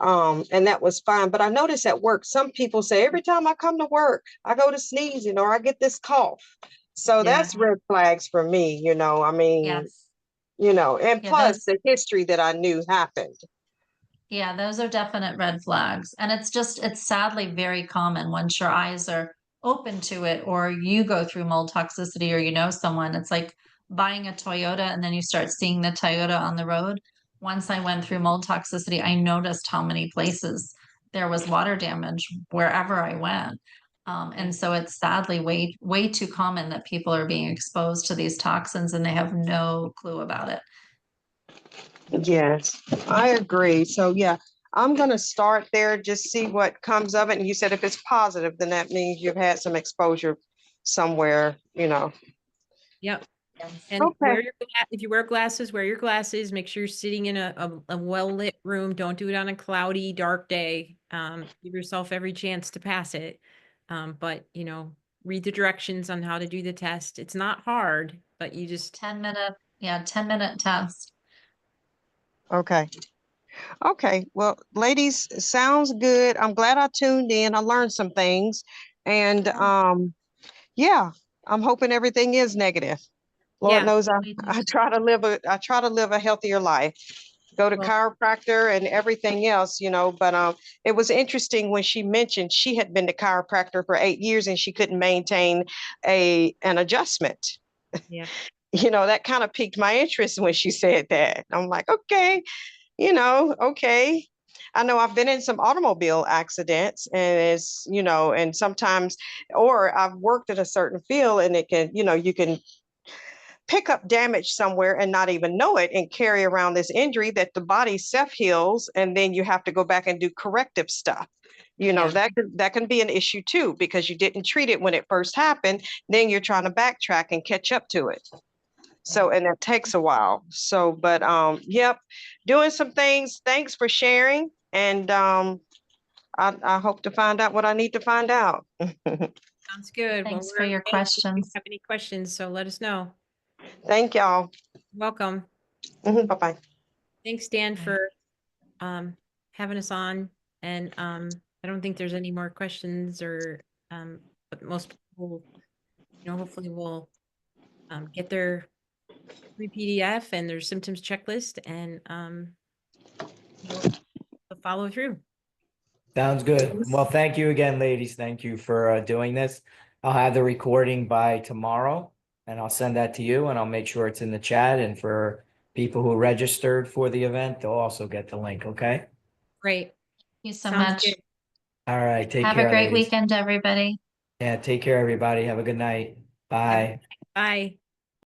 And that was fine. But I noticed at work, some people say every time I come to work, I go to sneezing or I get this cough. So that's red flags for me, I mean, Yes. And Yeah, plus the history that I knew happened. Yeah, those are definite red flags. And it's sadly very common once your eyes are open to it, or you go through mold toxicity, or someone. It's like buying a Toyota and then you start seeing the Toyota on the road. Once I went through mold toxicity, I noticed how many places there was water damage wherever I went. And so it's sadly way, way too common that people are being exposed to these toxins and they have no clue about it. Yes, I agree. So yeah, I'm gonna start there, just see what comes of it. And you said if it's positive, then that means you've had some exposure somewhere. Yep. Yes. And Okay. if you wear glasses, wear your glasses. Make sure you're sitting in a well-lit room. Don't do it on a cloudy, dark day. Give yourself every chance to pass it. But read the directions on how to do the test. It's not hard, but you just 10-minute test. Okay. Okay. Well, ladies, sounds good. I'm glad I tuned in. I learned some things. And yeah, I'm hoping everything is negative. Lord yeah. knows Me I too. try to live a healthier life. Go to Well, chiropractor and everything else. But it was interesting when she mentioned she had been to chiropractor for 8 years and she couldn't maintain an adjustment. yeah. that kind of piqued my interest when she said that. I'm like, okay, okay. I know I've been in some automobile accidents and and sometimes, or I've worked in a certain field and it can, you can pick up damage somewhere and not even know it and carry around this injury that the body self heals. And then you have to go back and do corrective stuff. Yeah. That can be an issue too, because you didn't treat it when it first happened. Then you're trying to backtrack and catch up to it. So, and that takes a while. So, but yep, doing some things. Thanks for sharing. And I hope to find out what I need to find out. Sounds good. Well, Thanks we're for your available if you questions. have any questions, so let us know. Thank y'all. Welcome. Bye-bye. Thanks, Dan, for having us on. And I don't think there's any more questions but most people, hopefully will get their free PDF and their symptoms checklist and follow through. Sounds good. Well, thank you again, ladies. Thank you for doing this. I'll have the recording by tomorrow and I'll send that to you and I'll make sure it's in the chat. And for people who registered for the event, they'll also get the link. Okay. Great. Thank you so Sounds much. good. All right. Take Have care, a great ladies. weekend, everybody. Yeah. Take care, everybody. Have a good night. Bye. Bye.